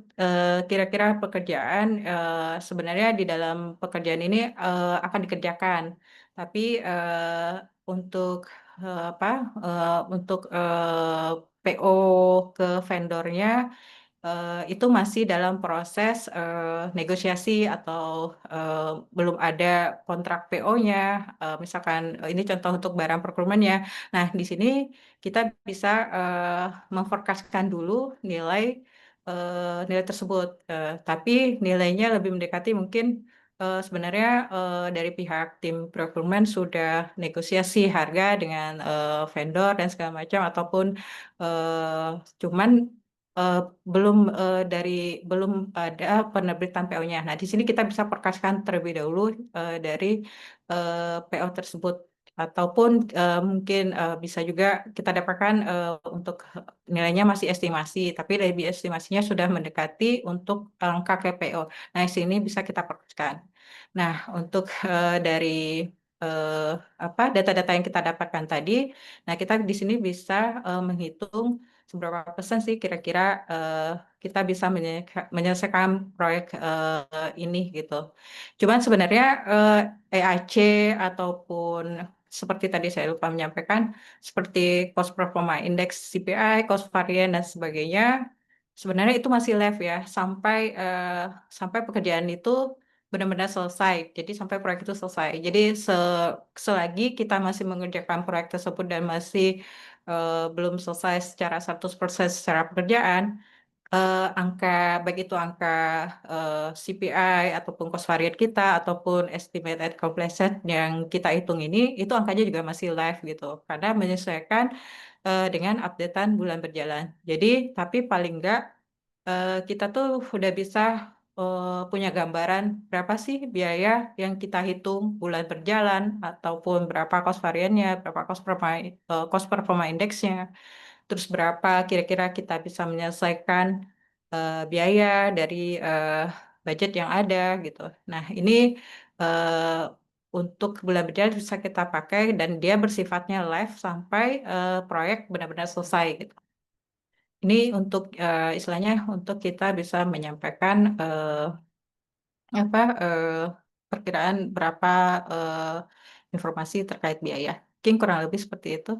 [SPEAKER 1] kira-kira pekerjaan sebenarnya di dalam pekerjaan ini akan dikerjakan, tapi untuk apa untuk PO ke vendornya itu masih dalam proses negosiasi atau eh, belum ada kontrak PO-nya. Misalkan ini contoh untuk barang procurement-nya. Nah, di sini kita bisa memforecastkan dulu nilai nilai tersebut. Tapi nilainya lebih mendekati mungkin sebenarnya dari pihak tim procurement sudah negosiasi harga dengan vendor dan segala macam ataupun cuman eh, belum ada penerbitan PO-nya. Nah, di sini kita bisa perkaskan terlebih dahulu dari PO tersebut ataupun mungkin bisa juga kita dapatkan untuk nilainya masih estimasi, tapi dari estimasinya sudah mendekati untuk angka KPO. Nah, di sini bisa kita perkaskan. Nah, untuk dari eh, apa data-data yang kita dapatkan tadi, nah kita di sini bisa menghitung seberapa persen sih kira-kira kita bisa menyelesaikan proyek ini gitu. Cuman sebenarnya EAC ataupun seperti tadi saya lupa menyampaikan, seperti cost performa index CPI, cost varian dan sebagainya, sebenarnya itu masih live ya sampai pekerjaan itu benar-benar selesai. Jadi sampai proyek itu selesai. Jadi selagi kita masih mengerjakan proyek tersebut dan masih belum selesai secara 100% secara pekerjaan, angka baik itu angka CPI ataupun cost variant kita ataupun estimated completion yang kita hitung ini itu angkanya juga masih live gitu karena menyesuaikan dengan updatean bulan berjalan. Jadi tapi paling enggak kita tuh udah bisa punya gambaran berapa sih biaya yang kita hitung bulan berjalan ataupun berapa cost variannya, berapa cost performa indeksnya, terus berapa kira-kira kita bisa menyelesaikan biaya, dari budget yang ada gitu. Nah, ini eh, untuk bulan berjalan bisa kita pakai dan dia bersifatnya live sampai proyek benar-benar selesai gitu. Ini untuk istilahnya untuk kita bisa menyampaikan apa perkiraan berapa eh, informasi terkait biaya. Mungkin kurang lebih seperti itu.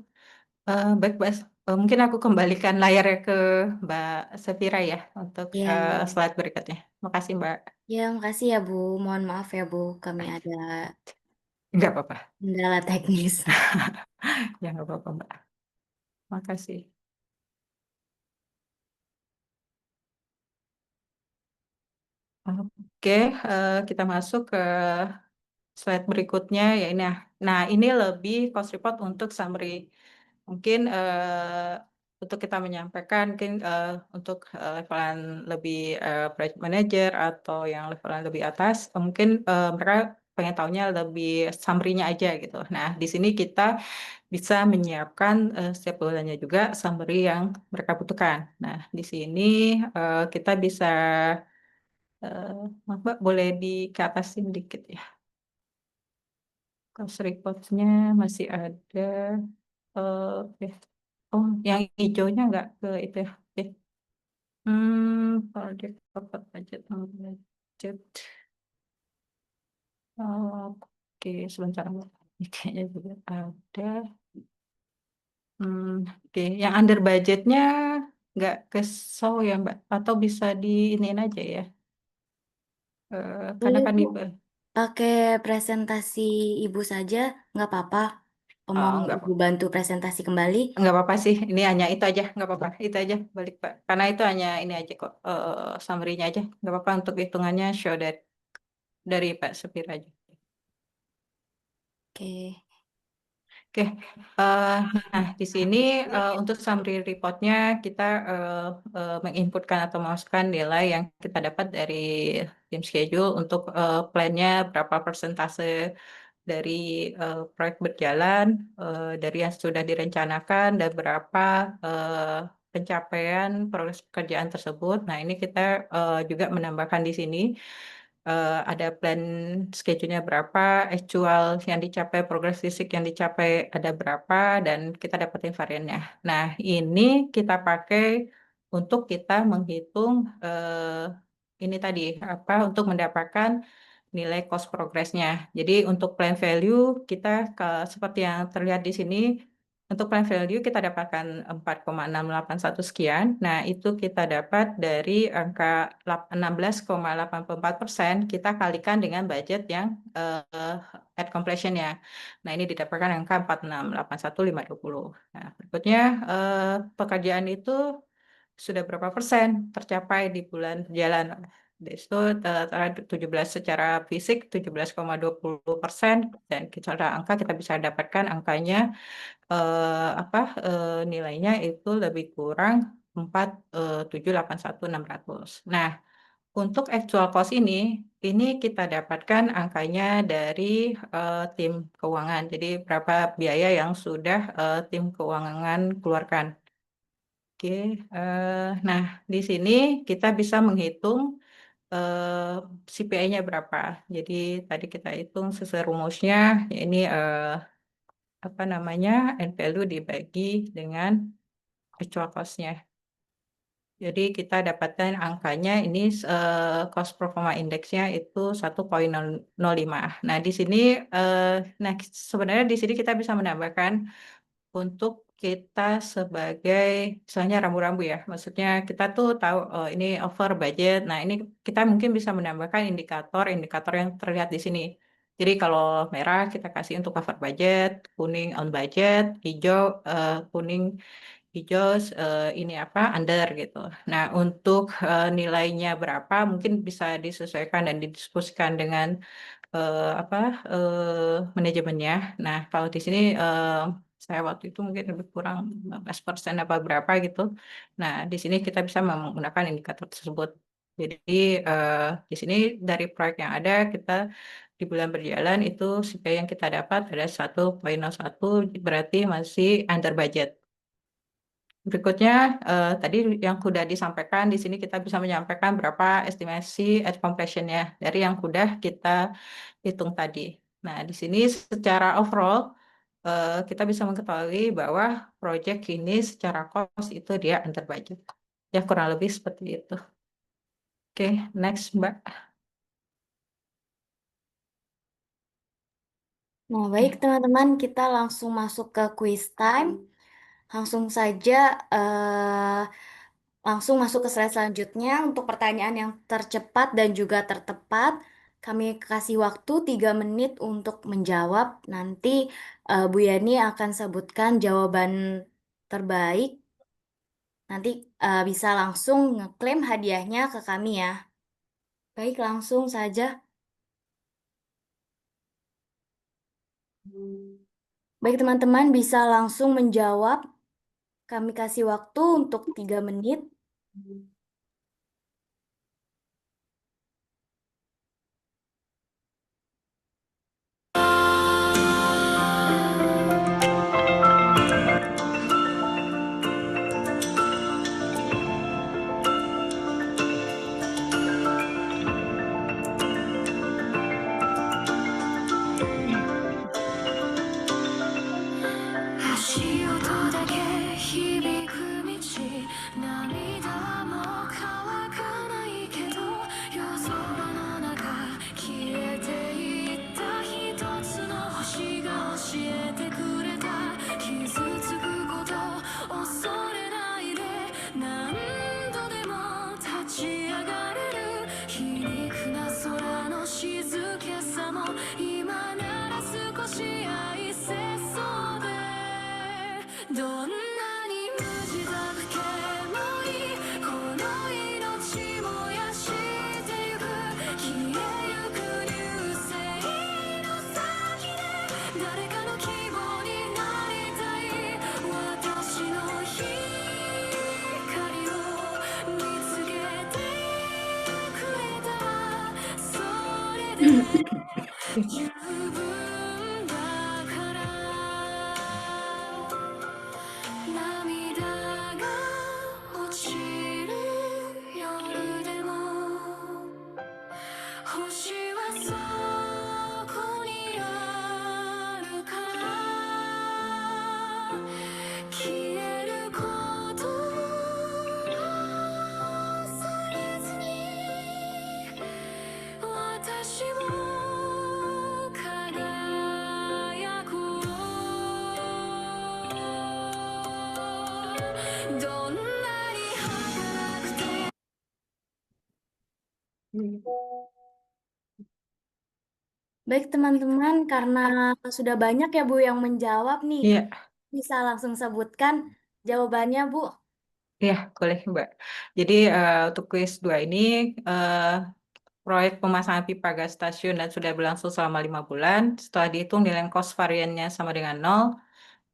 [SPEAKER 1] Baik, Mbak. Mungkin aku kembalikan layarnya ke Mbak Safira ya untuk
[SPEAKER 2] Iya, iya.
[SPEAKER 1] slide berikutnya. Makasih, Mbak.
[SPEAKER 2] Ya, makasih ya Bu. Mohon maaf ya Bu, kami ada
[SPEAKER 1] Nggak apa-apa.
[SPEAKER 2] kendala teknis.
[SPEAKER 1] Ya, nggak apa-apa, Mbak. Makasih. Oke, kita masuk ke slide berikutnya ya ini. Nah, ini lebih cost report untuk summary. Mungkin untuk kita menyampaikan mungkin untuk levelan lebih project manager atau yang levelan lebih atas, mungkin mereka pengen tahunya lebih summary-nya aja gitu. Nah, di sini kita bisa menyiapkan setiap bulannya juga summary yang mereka butuhkan. Nah, di sini kita bisa maaf Mbak, boleh dikeatasin dikit ya. Cost report-nya masih ada. Oke. Oh, yang hijaunya nggak ke itu ya. Oke. Project cover budget, budget. Oke, sebentar Mbak. Ini kayaknya juga ada. Oke, yang under budgetnya nggak ke show ya Mbak? Atau bisa di iniin aja ya? Karena
[SPEAKER 2] Boleh
[SPEAKER 1] kan
[SPEAKER 2] Bu,
[SPEAKER 1] di
[SPEAKER 2] pakai presentasi Ibu saja, nggak apa-apa. Mau
[SPEAKER 1] nggak
[SPEAKER 2] Ibu bantu presentasi kembali?
[SPEAKER 1] nggak apa-apa sih, ini hanya itu aja, nggak apa-apa, itu aja balik Pak. Karena itu hanya ini aja kok, summary-nya aja, nggak apa-apa untuk hitungannya show dari Pak Supir aja.
[SPEAKER 2] Oke.
[SPEAKER 1] Oke, eh, nah di sini untuk summary report-nya kita menginputkan atau memasukkan nilai yang kita dapat dari tim schedule untuk plan-nya berapa persentase dari proyek berjalan, dari yang sudah direncanakan dan berapa pencapaian progres pekerjaan tersebut. Nah, ini kita juga menambahkan di sini ada plan schedule-nya berapa, actual yang dicapai, progres fisik yang dicapai ada berapa, dan kita dapetin variannya. Nah, ini kita pakai untuk kita menghitung ini tadi apa untuk mendapatkan nilai cost progressnya. Jadi untuk plan value kita seperti yang terlihat di sini, untuk plan value kita dapatkan 4,681 sekian. Nah, itu kita dapat dari angka 16,84%, kita kalikan dengan budget yang at completion ya. Nah, ini didapatkan angka 46,81,520. Nah, berikutnya pekerjaan itu sudah berapa persen tercapai di bulan berjalan. Itu antara 17 secara fisik 17,20%, dan secara angka kita bisa dapatkan angkanya apa nilainya itu lebih kurang 4,781,600. Nah, untuk actual cost ini kita dapatkan angkanya dari tim keuangan. Jadi berapa biaya yang sudah tim keuangan keluarkan. Oke, nah di sini kita bisa menghitung CPI-nya berapa. Jadi tadi kita hitung sesuai rumusnya, ya ini apa namanya N value dibagi dengan actual cost-nya. Jadi kita dapatkan angkanya ini cost performa index-nya itu 1,05. Nah di sini, eh, nah sebenarnya di sini kita bisa menambahkan untuk kita sebagai misalnya rambu-rambu ya, maksudnya kita tuh tahu ini over budget. Nah, ini kita mungkin bisa menambahkan indikator-indikator yang terlihat di sini. Jadi kalau merah kita kasih untuk cover budget, kuning on budget, hijau kuning hijau ini apa under gitu. Nah, untuk nilainya berapa mungkin bisa disesuaikan dan didiskusikan dengan apa manajemennya. Nah, kalau di sini saya waktu itu mungkin lebih kurang 15% apa berapa gitu. Nah, di sini kita bisa menggunakan indikator tersebut. Jadi di sini dari proyek yang ada kita di bulan berjalan itu CPI yang kita dapat ada 1,01, berarti masih under budget. Berikutnya, tadi yang sudah disampaikan, di sini kita bisa menyampaikan berapa estimasi at completion-nya dari yang sudah kita hitung tadi. Nah, di sini secara overall, kita bisa mengetahui bahwa proyek ini secara cost itu dia under budget. Ya, kurang lebih seperti itu. Oke, next, Mbak.
[SPEAKER 2] Nah, baik teman-teman, kita langsung masuk ke quiz time. Langsung saja, langsung masuk ke slide selanjutnya untuk pertanyaan yang tercepat dan juga tertepat. Kami kasih waktu 3 menit untuk menjawab. Nanti Bu Yani akan sebutkan jawaban terbaik. Nanti bisa langsung ngeklaim hadiahnya ke kami ya. Baik, langsung saja. Baik teman-teman, bisa langsung menjawab. Kami kasih waktu untuk 3 menit. Baik teman-teman, karena sudah banyak ya Bu yang menjawab nih,
[SPEAKER 1] Iya,
[SPEAKER 2] bisa langsung sebutkan jawabannya Bu.
[SPEAKER 1] iya, boleh, Mbak. Jadi, untuk quiz 2 ini, proyek pemasangan pipa gas stasiun dan sudah berlangsung selama 5 bulan. Setelah dihitung nilai cost variannya sama dengan 0,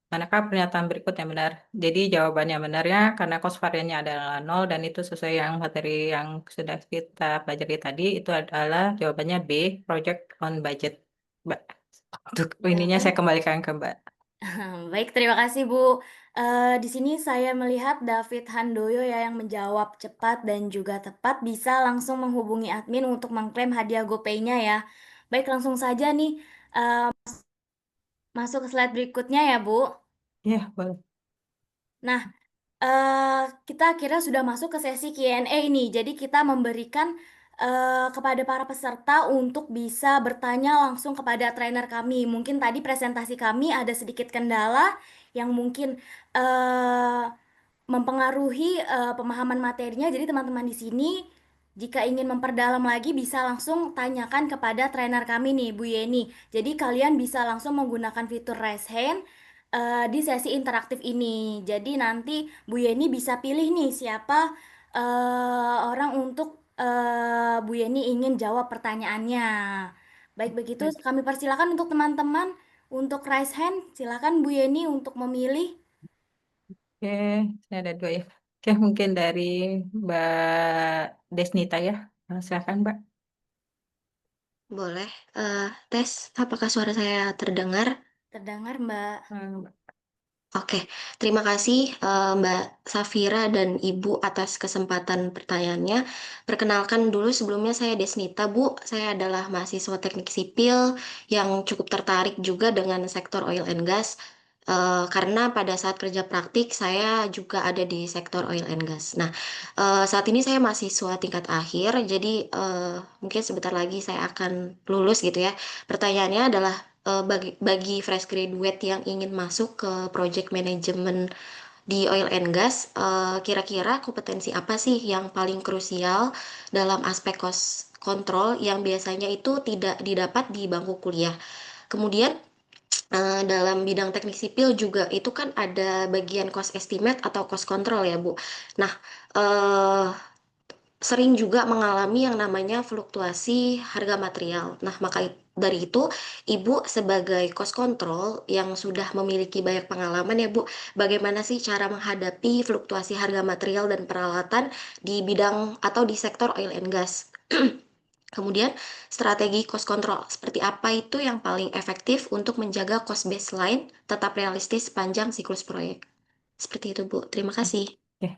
[SPEAKER 1] manakah pernyataan berikut yang benar? Jadi jawabannya benarnya karena cost variannya adalah 0 dan itu sesuai yang materi yang sudah kita pelajari tadi, itu adalah jawabannya B, project on budget. Mbak, untuk ininya saya
[SPEAKER 2] Baik,
[SPEAKER 1] kembalikan ke Mbak.
[SPEAKER 2] baik terima kasih Bu. Di sini saya melihat David Handoyo ya yang menjawab cepat dan juga tepat. Bisa langsung menghubungi admin untuk mengklaim hadiah GoPay-nya ya. Baik, langsung saja nih masuk ke slide berikutnya ya Bu.
[SPEAKER 1] Iya, boleh.
[SPEAKER 2] Nah, kita akhirnya sudah masuk ke sesi Q&A ini. Jadi kita memberikan kepada para peserta untuk bisa bertanya langsung kepada trainer kami. Mungkin tadi presentasi kami ada sedikit kendala yang mungkin eh, mempengaruhi pemahaman materinya. Jadi teman-teman di sini jika ingin memperdalam lagi bisa langsung tanyakan kepada trainer kami nih, Bu Yeni. Jadi kalian bisa langsung menggunakan fitur raise hand di sesi interaktif ini. Jadi nanti Bu Yeni bisa pilih nih siapa orang untuk Bu Yeni ingin jawab pertanyaannya. Baik begitu,
[SPEAKER 1] Baik.
[SPEAKER 2] kami persilakan untuk teman-teman untuk raise hand. Silakan Bu Yeni untuk memilih.
[SPEAKER 1] Oke, saya ada 2 ya. Oke, mungkin dari Mbak Desnita ya. Silakan, Mbak.
[SPEAKER 4] Boleh. Tes, apakah suara saya terdengar?
[SPEAKER 2] Terdengar, Mbak.
[SPEAKER 1] Mbak.
[SPEAKER 4] Oke, terima kasih Mbak Safira dan Ibu atas kesempatan pertanyaannya. Perkenalkan dulu sebelumnya saya Desnita, Bu. Saya adalah mahasiswa teknik sipil yang cukup tertarik juga dengan sektor oil and gas. Karena pada saat kerja praktik saya juga ada di sektor oil and gas. Nah, saat ini saya mahasiswa tingkat akhir, jadi mungkin sebentar lagi saya akan lulus gitu ya. Pertanyaannya adalah bagi fresh graduate yang ingin masuk ke project management di oil and gas, kira-kira kompetensi apa sih yang paling krusial dalam aspek cost control yang biasanya itu tidak didapat di bangku kuliah? Kemudian dalam bidang teknik sipil juga itu kan ada bagian cost estimate atau cost control ya, Bu. Nah, eh, sering juga mengalami yang namanya fluktuasi harga material. Nah, dari itu, Ibu sebagai cost control yang sudah memiliki banyak pengalaman ya, Bu, bagaimana sih cara menghadapi fluktuasi harga material dan peralatan di bidang atau di sektor oil and gas? Kemudian, strategi cost control seperti apa itu yang paling efektif untuk menjaga cost baseline tetap realistis sepanjang siklus proyek? Seperti itu, Bu. Terima kasih.
[SPEAKER 1] Oke,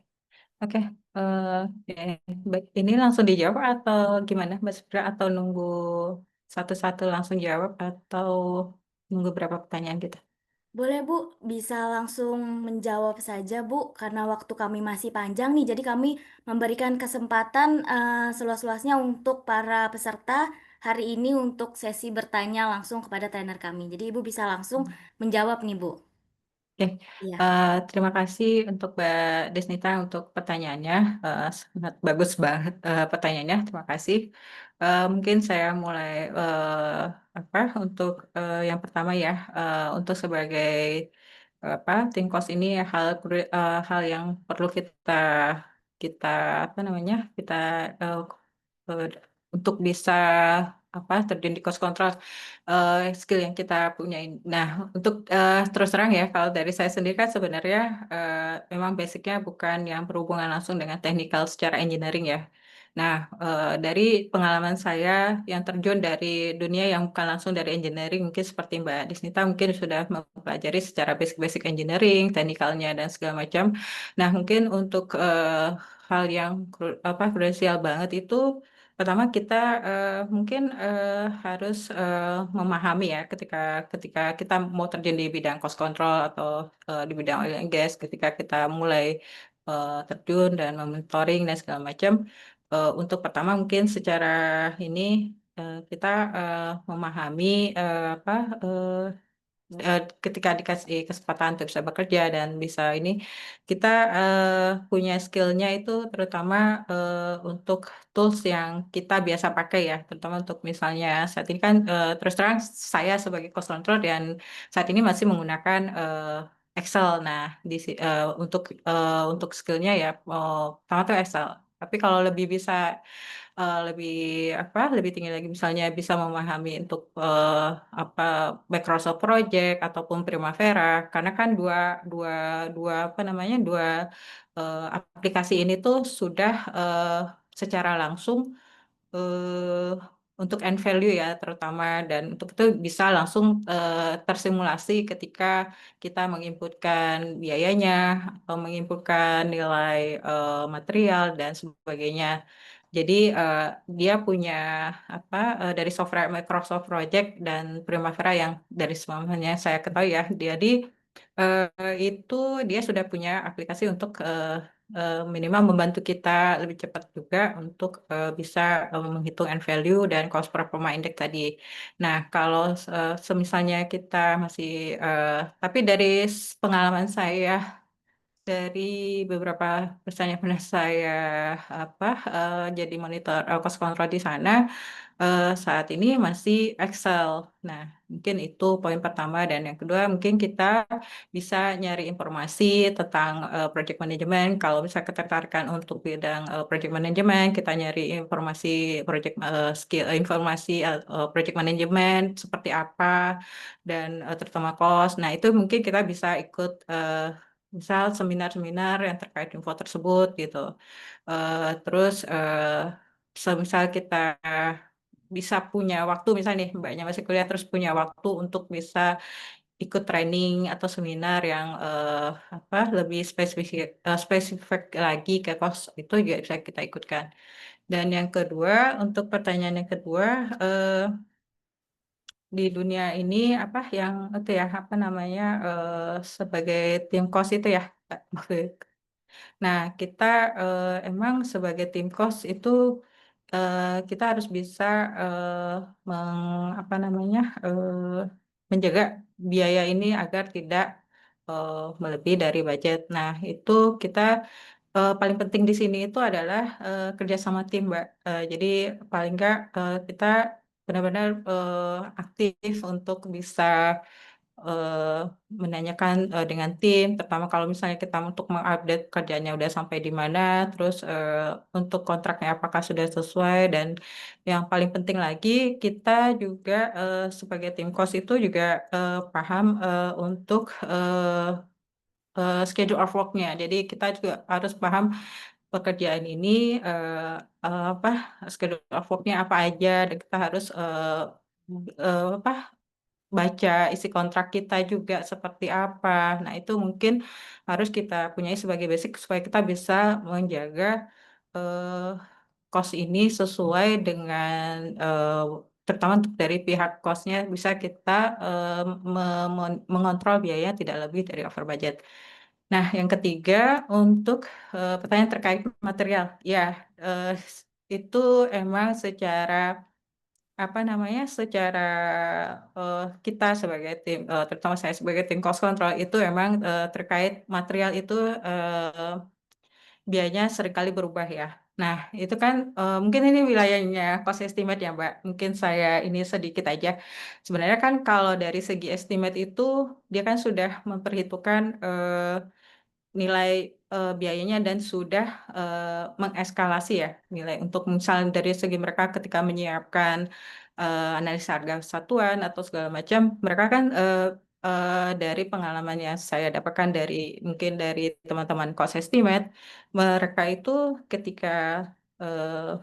[SPEAKER 1] oke. Oke. Baik, ini langsung dijawab atau gimana, Mbak Supra? Atau nunggu satu-satu langsung jawab atau nunggu berapa pertanyaan gitu?
[SPEAKER 2] Boleh Bu, bisa langsung menjawab saja Bu, karena waktu kami masih panjang nih, jadi kami memberikan kesempatan seluas-luasnya untuk para peserta hari ini untuk sesi bertanya langsung kepada trainer kami. Jadi Ibu bisa langsung menjawab nih Bu.
[SPEAKER 1] Oke,
[SPEAKER 2] Iya.
[SPEAKER 1] terima kasih untuk Mbak Desnita untuk pertanyaannya. Sangat bagus banget pertanyaannya. Terima kasih. Mungkin saya mulai apa untuk yang pertama ya, untuk sebagai apa tim cost ini hal yang perlu kita kita apa namanya kita eh, eh, untuk bisa apa terjun di cost control skill yang kita punya. Nah, untuk terus terang ya, kalau dari saya sendiri kan sebenarnya memang basicnya bukan yang berhubungan langsung dengan technical secara engineering ya. Nah, dari pengalaman saya yang terjun dari dunia yang bukan langsung dari engineering, mungkin seperti Mbak Disnita mungkin sudah mempelajari secara basic-basic engineering, teknikalnya dan segala macam. Nah, mungkin untuk hal yang krusial banget itu pertama kita mungkin harus memahami ya ketika ketika kita mau terjun di bidang cost control atau di bidang oil and gas, ketika kita mulai terjun dan memonitoring dan segala macam. Untuk pertama mungkin secara ini kita memahami apa ketika dikasih kesempatan untuk bisa bekerja dan bisa ini kita punya skillnya itu terutama untuk tools yang kita biasa pakai ya, terutama untuk misalnya saat ini kan terus terang saya sebagai cost control dan saat ini masih menggunakan Excel. Nah untuk skillnya ya pertama tuh Excel, tapi kalau lebih bisa lebih lebih tinggi lagi misalnya bisa memahami untuk apa Microsoft Project ataupun Primavera, karena kan dua dua dua apa namanya dua aplikasi ini tuh sudah secara langsung eh, untuk end value ya terutama, dan untuk itu bisa langsung tersimulasi ketika kita menginputkan biayanya atau menginputkan nilai material dan sebagainya. Jadi dia punya dari software Microsoft Project dan Primavera yang dari semuanya saya ketahui ya. Jadi itu dia sudah punya aplikasi untuk minimal membantu kita lebih cepat juga untuk bisa menghitung end value dan cost performa index tadi. Nah, kalau semisalnya kita masih tapi dari pengalaman saya dari beberapa perusahaan yang pernah saya apa jadi monitor cost control di sana, saat ini masih Excel. Nah, mungkin itu poin pertama, dan yang kedua mungkin kita bisa nyari informasi tentang project management. Kalau bisa ketertarikan untuk bidang project management, kita nyari informasi informasi project management seperti apa dan terutama cost. Nah, itu mungkin kita bisa ikut misal seminar-seminar yang terkait info tersebut gitu. Terus semisal kita bisa punya waktu, misalnya nih mbaknya masih kuliah terus punya waktu untuk bisa ikut training atau seminar yang apa lebih spesifik lagi ke course itu juga bisa kita ikutkan. Dan yang kedua, untuk pertanyaan yang kedua, di dunia ini apa yang itu ya apa namanya sebagai tim course itu ya, Kak? Nah, kita emang sebagai tim cost itu kita harus bisa eh, apa namanya menjaga biaya ini agar tidak melebihi dari budget. Nah, itu kita paling penting di sini itu adalah kerjasama tim, Mbak. Jadi paling enggak kita benar-benar aktif untuk bisa eh, menanyakan dengan tim, terutama kalau misalnya kita untuk mengupdate kerjanya udah sampai di mana, terus untuk kontraknya apakah sudah sesuai, dan yang paling penting lagi kita juga sebagai tim cost itu juga paham untuk schedule of work-nya. Jadi kita juga harus paham pekerjaan ini apa schedule of work-nya apa aja, dan kita harus apa baca isi kontrak kita juga seperti apa. Nah, itu mungkin harus kita punyai sebagai basic supaya kita bisa menjaga eh, kos ini sesuai dengan terutama untuk dari pihak kosnya bisa kita mengontrol biaya tidak lebih dari over budget. Nah, yang ketiga untuk pertanyaan terkait material. Ya, eh, itu emang secara apa namanya secara kita sebagai tim terutama saya sebagai tim cost control itu emang terkait material itu eh, biayanya seringkali berubah ya. Nah, itu kan mungkin ini wilayahnya cost estimate ya, Mbak. Mungkin saya ini sedikit aja. Sebenarnya kan kalau dari segi estimate itu dia kan sudah memperhitungkan nilai biayanya dan sudah mengeskalasi ya nilai untuk misalnya dari segi mereka ketika menyiapkan analisa harga satuan atau segala macam mereka kan dari pengalaman yang saya dapatkan dari mungkin dari teman-teman cost estimate mereka itu ketika eh,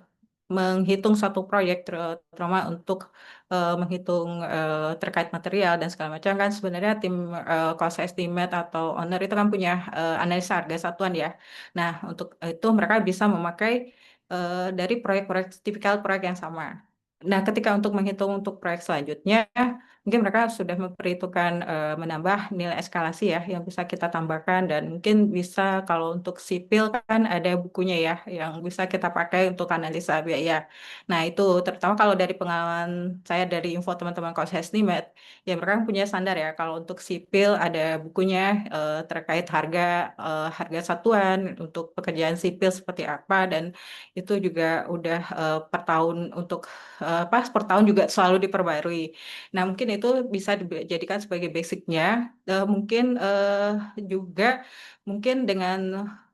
[SPEAKER 1] menghitung satu proyek terutama untuk menghitung terkait material dan segala macam kan sebenarnya tim cost estimate atau owner itu kan punya analisa harga satuan ya. Nah, untuk itu mereka bisa memakai dari proyek-proyek tipikal proyek yang sama. Nah, ketika untuk menghitung untuk proyek selanjutnya, mungkin mereka sudah memperhitungkan menambah nilai eskalasi ya yang bisa kita tambahkan dan mungkin bisa kalau untuk sipil kan ada bukunya ya yang bisa kita pakai untuk analisa biaya. Nah, itu terutama kalau dari pengalaman saya dari info teman-teman cost estimate, ya mereka kan punya standar ya. Kalau untuk sipil ada bukunya terkait harga satuan untuk pekerjaan sipil seperti apa dan itu juga udah per tahun untuk pas per tahun juga selalu diperbarui. Nah, mungkin itu bisa dijadikan sebagai basicnya. Mungkin juga mungkin dengan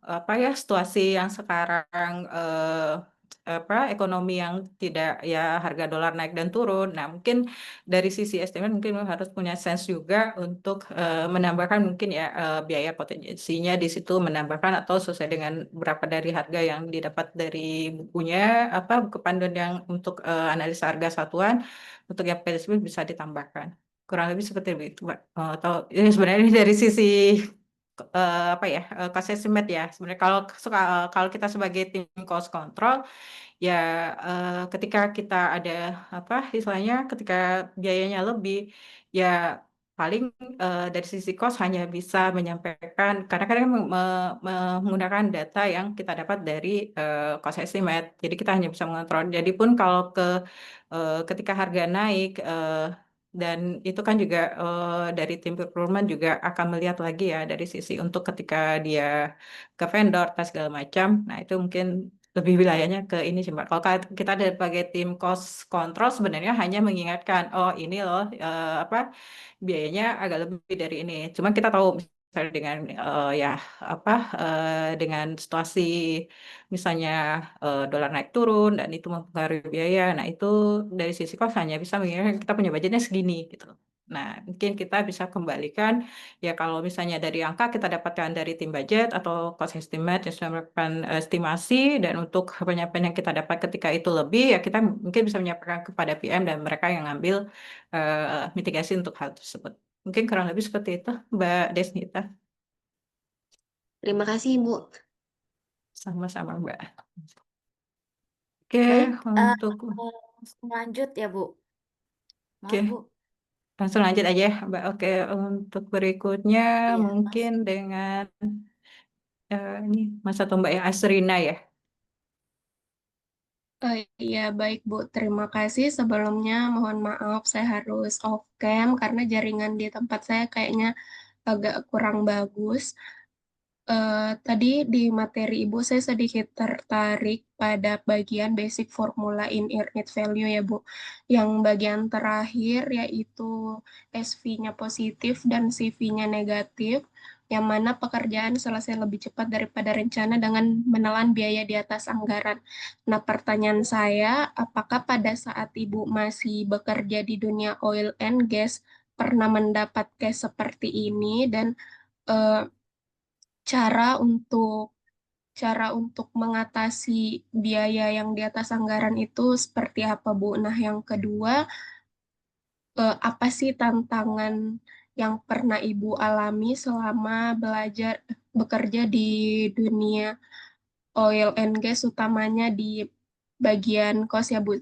[SPEAKER 1] apa ya situasi yang sekarang apa ekonomi yang tidak ya harga dolar naik dan turun. Nah, mungkin dari sisi estimate mungkin harus punya sense juga untuk menambahkan mungkin ya biaya potensinya di situ menambahkan atau sesuai dengan berapa dari harga yang didapat dari bukunya apa buku panduan yang untuk analisa harga satuan untuk yang PSB bisa ditambahkan. Kurang lebih seperti itu, Mbak. Atau ini sebenarnya ini dari sisi apa ya cost estimate ya. Sebenarnya kalau kita sebagai tim cost control ya ketika kita ada apa istilahnya ketika biayanya lebih ya paling dari sisi cost hanya bisa menyampaikan karena kadang menggunakan data yang kita dapat dari cost estimate. Jadi kita hanya bisa mengontrol. Jadi pun kalau ketika harga naik dan itu kan juga dari tim procurement juga akan melihat lagi ya dari sisi untuk ketika dia ke vendor atau segala macam. Nah, itu mungkin lebih wilayahnya ke ini sih Mbak. Kalau kita dari sebagai tim cost control sebenarnya hanya mengingatkan, oh ini loh apa biayanya agak lebih dari ini. Cuman kita tahu misalnya dengan ya apa dengan situasi misalnya dolar naik turun dan itu mempengaruhi biaya. Nah itu dari sisi cost hanya bisa mengingatkan kita punya budgetnya segini gitu. Nah, mungkin kita bisa kembalikan ya kalau misalnya dari angka kita dapatkan dari tim budget atau cost estimate yang sudah melakukan estimasi dan untuk penyampaian yang kita dapat ketika itu lebih ya kita mungkin bisa menyampaikan kepada PM dan mereka yang ngambil mitigasi untuk hal tersebut. Mungkin kurang lebih seperti itu, Mbak Desnita.
[SPEAKER 4] Terima kasih, Ibu.
[SPEAKER 1] Sama-sama, Mbak. Oke,
[SPEAKER 2] Baik,
[SPEAKER 1] untuk
[SPEAKER 2] langsung lanjut ya Bu.
[SPEAKER 1] oke,
[SPEAKER 2] Maaf Bu.
[SPEAKER 1] langsung lanjut aja, ya, Mbak. Oke, untuk berikutnya
[SPEAKER 2] Iya,
[SPEAKER 1] mungkin
[SPEAKER 2] Mas.
[SPEAKER 1] dengan ini Mas atau Mbak ya, Asrina ya.
[SPEAKER 5] Iya, baik Bu. Terima kasih. Sebelumnya mohon maaf saya harus off cam karena jaringan di tempat saya kayaknya agak kurang bagus. Tadi di materi Ibu saya sedikit tertarik pada bagian basic formula in earned value ya Bu. Yang bagian terakhir yaitu SV-nya positif dan CV-nya negatif, yang mana pekerjaan selesai lebih cepat daripada rencana dengan menelan biaya di atas anggaran. Nah, pertanyaan saya, apakah pada saat Ibu masih bekerja di dunia oil and gas pernah mendapat case seperti ini dan eh, cara untuk cara untuk mengatasi biaya yang di atas anggaran itu seperti apa, Bu? Nah, yang kedua, apa sih tantangan yang pernah Ibu alami selama belajar bekerja di dunia oil and gas, utamanya di bagian cost ya, Bu?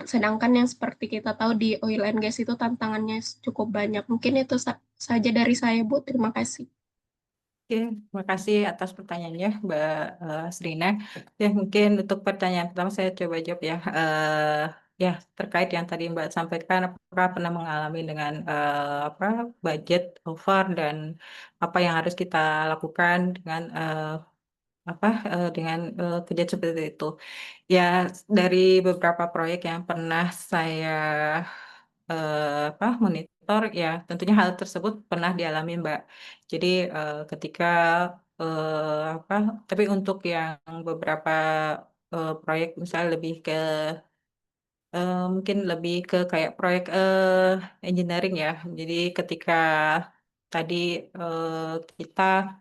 [SPEAKER 5] Sedangkan yang seperti kita tahu di oil and gas itu tantangannya cukup banyak. Mungkin itu saja dari saya, Bu. Terima kasih.
[SPEAKER 1] Oke, terima kasih atas pertanyaannya, Mbak Srina. Ya, mungkin untuk pertanyaan pertama saya coba jawab ya. Ya, terkait yang tadi Mbak sampaikan, apakah pernah mengalami dengan apa budget over dan apa yang harus kita lakukan dengan dengan kejadian seperti itu. Ya, dari beberapa proyek yang pernah saya monitor, ya tentunya hal tersebut pernah dialami, Mbak. Jadi ketika apa, tapi untuk yang beberapa proyek misalnya lebih ke mungkin lebih ke kayak proyek engineering ya. Jadi ketika tadi kita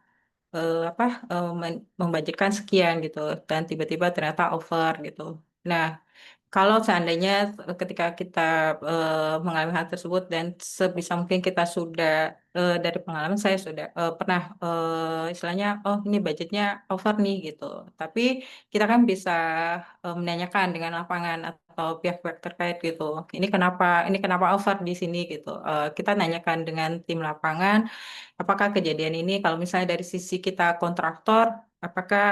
[SPEAKER 1] membudgetkan sekian gitu dan tiba-tiba ternyata over gitu. Nah, kalau seandainya ketika kita mengalami hal tersebut dan sebisa mungkin kita sudah dari pengalaman saya sudah pernah istilahnya oh ini budgetnya over nih gitu. Tapi kita kan bisa menanyakan dengan lapangan atau pihak-pihak terkait gitu. Ini kenapa over di sini gitu. Kita nanyakan dengan tim lapangan apakah kejadian ini kalau misalnya dari sisi kita kontraktor, apakah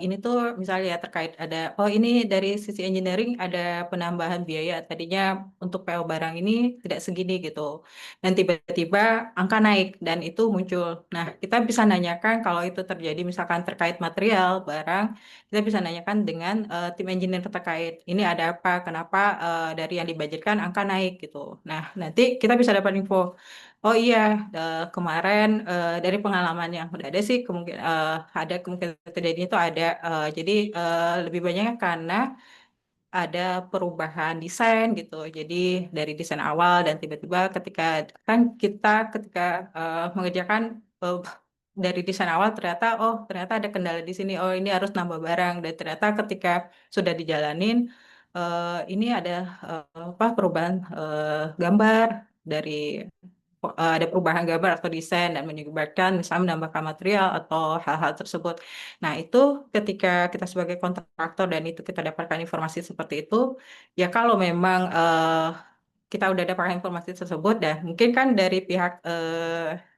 [SPEAKER 1] ini tuh misalnya ya terkait ada, oh ini dari sisi engineering ada penambahan biaya tadinya untuk PO barang ini tidak segini gitu. Dan tiba-tiba angka naik dan itu muncul. Nah, kita bisa nanyakan kalau itu terjadi misalkan terkait material barang, kita bisa nanyakan dengan tim engineer terkait. Ini ada apa, kenapa dari yang dibudgetkan angka naik gitu. Nah, nanti kita bisa dapat info. Oh iya, kemarin dari pengalaman yang udah ada sih kemungkinan ada kemungkinan terjadi itu ada. Jadi lebih banyaknya karena ada perubahan desain gitu. Jadi dari desain awal dan tiba-tiba ketika kan kita ketika mengerjakan dari desain awal ternyata ada kendala di sini. Oh ini harus nambah barang dan ternyata ketika sudah dijalanin ini ada perubahan gambar dari ada perubahan gambar atau desain dan menyebabkan misalnya menambahkan material atau hal-hal tersebut. Nah, itu ketika kita sebagai kontraktor dan itu kita dapatkan informasi seperti itu, ya kalau memang kita udah dapatkan informasi tersebut, dan mungkin kan dari pihak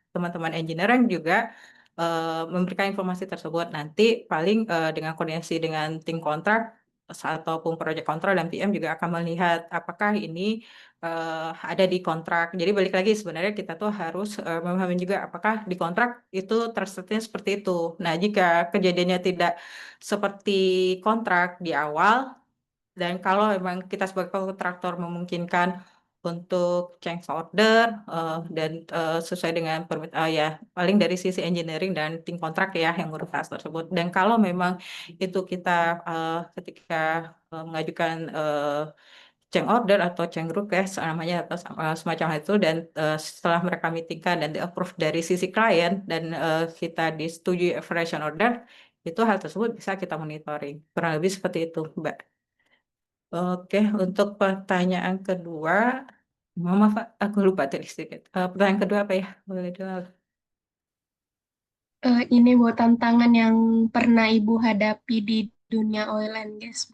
[SPEAKER 1] teman-teman engineering juga memberikan informasi tersebut. Nanti paling dengan koordinasi dengan tim kontrak ataupun proyek kontrol dan PM juga akan melihat apakah ini ada di kontrak. Jadi balik lagi sebenarnya kita tuh harus memahami juga apakah di kontrak itu tersetnya seperti itu. Nah, jika kejadiannya tidak seperti kontrak di awal, dan kalau memang kita sebagai kontraktor memungkinkan untuk change order dan sesuai dengan ya paling dari sisi engineering dan tim kontrak ya yang ngurus hal tersebut. Dan kalau memang itu kita ketika mengajukan change order atau change request namanya atau semacam hal itu dan setelah mereka meetingkan dan di approve dari sisi klien dan kita disetujui operation order itu hal tersebut bisa kita monitoring. Kurang lebih seperti itu, Mbak. Oke, untuk pertanyaan kedua, Maaf, Pak, aku lupa tadi sedikit. Pertanyaan kedua apa ya? Boleh jawab.
[SPEAKER 5] Ini buat tantangan yang pernah Ibu hadapi di dunia oil and gas.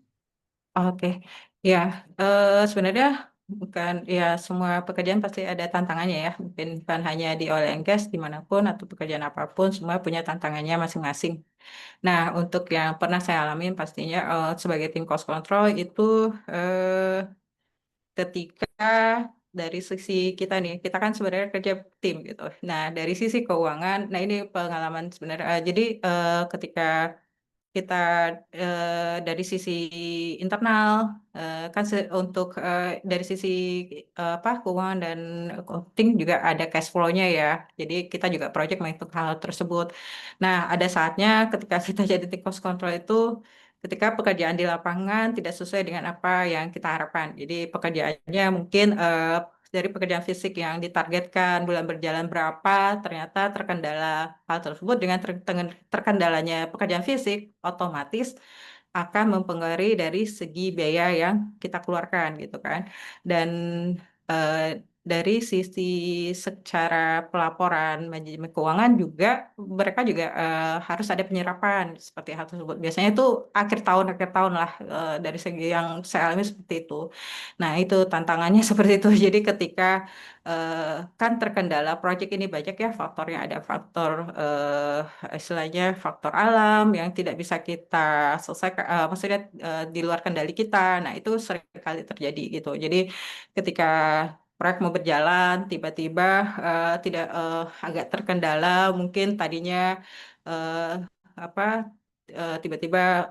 [SPEAKER 1] Oke, ya, sebenarnya bukan ya semua pekerjaan pasti ada tantangannya ya, mungkin bukan hanya di oil and gas dimanapun atau pekerjaan apapun semua punya tantangannya masing-masing. Nah, untuk yang pernah saya alamin pastinya sebagai tim cost control itu ketika dari sisi kita nih, kita kan sebenarnya kerja tim gitu. Nah, dari sisi keuangan, nah ini pengalaman sebenarnya. Jadi ketika kita dari sisi internal kan untuk dari sisi apa keuangan dan accounting juga ada cash flow-nya ya. Jadi kita juga project menghitung hal tersebut. Nah, ada saatnya ketika kita jadi tim cost control itu ketika pekerjaan di lapangan tidak sesuai dengan apa yang kita harapkan. Jadi pekerjaannya mungkin dari pekerjaan fisik yang ditargetkan bulan berjalan berapa, ternyata terkendala hal tersebut dengan terkendalanya pekerjaan fisik, otomatis akan mempengaruhi dari segi biaya yang kita keluarkan gitu kan. Dan eh, dari sisi secara pelaporan manajemen keuangan juga mereka juga harus ada penyerapan seperti hal tersebut. Biasanya itu akhir tahun lah dari segi yang saya alami seperti itu. Nah, itu tantangannya seperti itu. Jadi ketika kan terkendala proyek ini banyak ya faktornya, ada faktor istilahnya faktor alam yang tidak bisa kita selesaikan, maksudnya di luar kendali kita. Nah, itu sering kali terjadi gitu. Jadi ketika proyek mau berjalan, tiba-tiba tidak agak terkendala, mungkin tadinya eh, apa tiba-tiba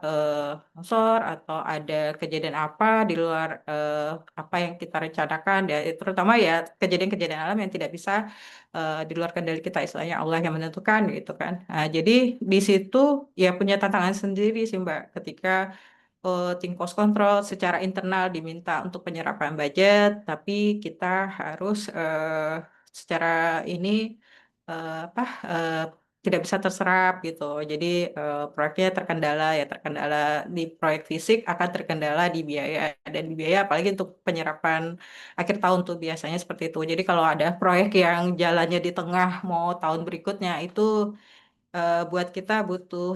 [SPEAKER 1] longsor atau ada kejadian apa di luar apa yang kita rencanakan ya terutama ya kejadian-kejadian alam yang tidak bisa di luar kendali kita istilahnya Allah yang menentukan gitu kan. Nah, jadi di situ ya punya tantangan sendiri sih Mbak ketika tim cost control secara internal diminta untuk penyerapan budget, tapi kita harus secara ini apa tidak bisa terserap gitu. Jadi proyeknya terkendala ya terkendala di proyek fisik akan terkendala di biaya dan di biaya apalagi untuk penyerapan akhir tahun tuh biasanya seperti itu. Jadi kalau ada proyek yang jalannya di tengah mau tahun berikutnya itu buat kita butuh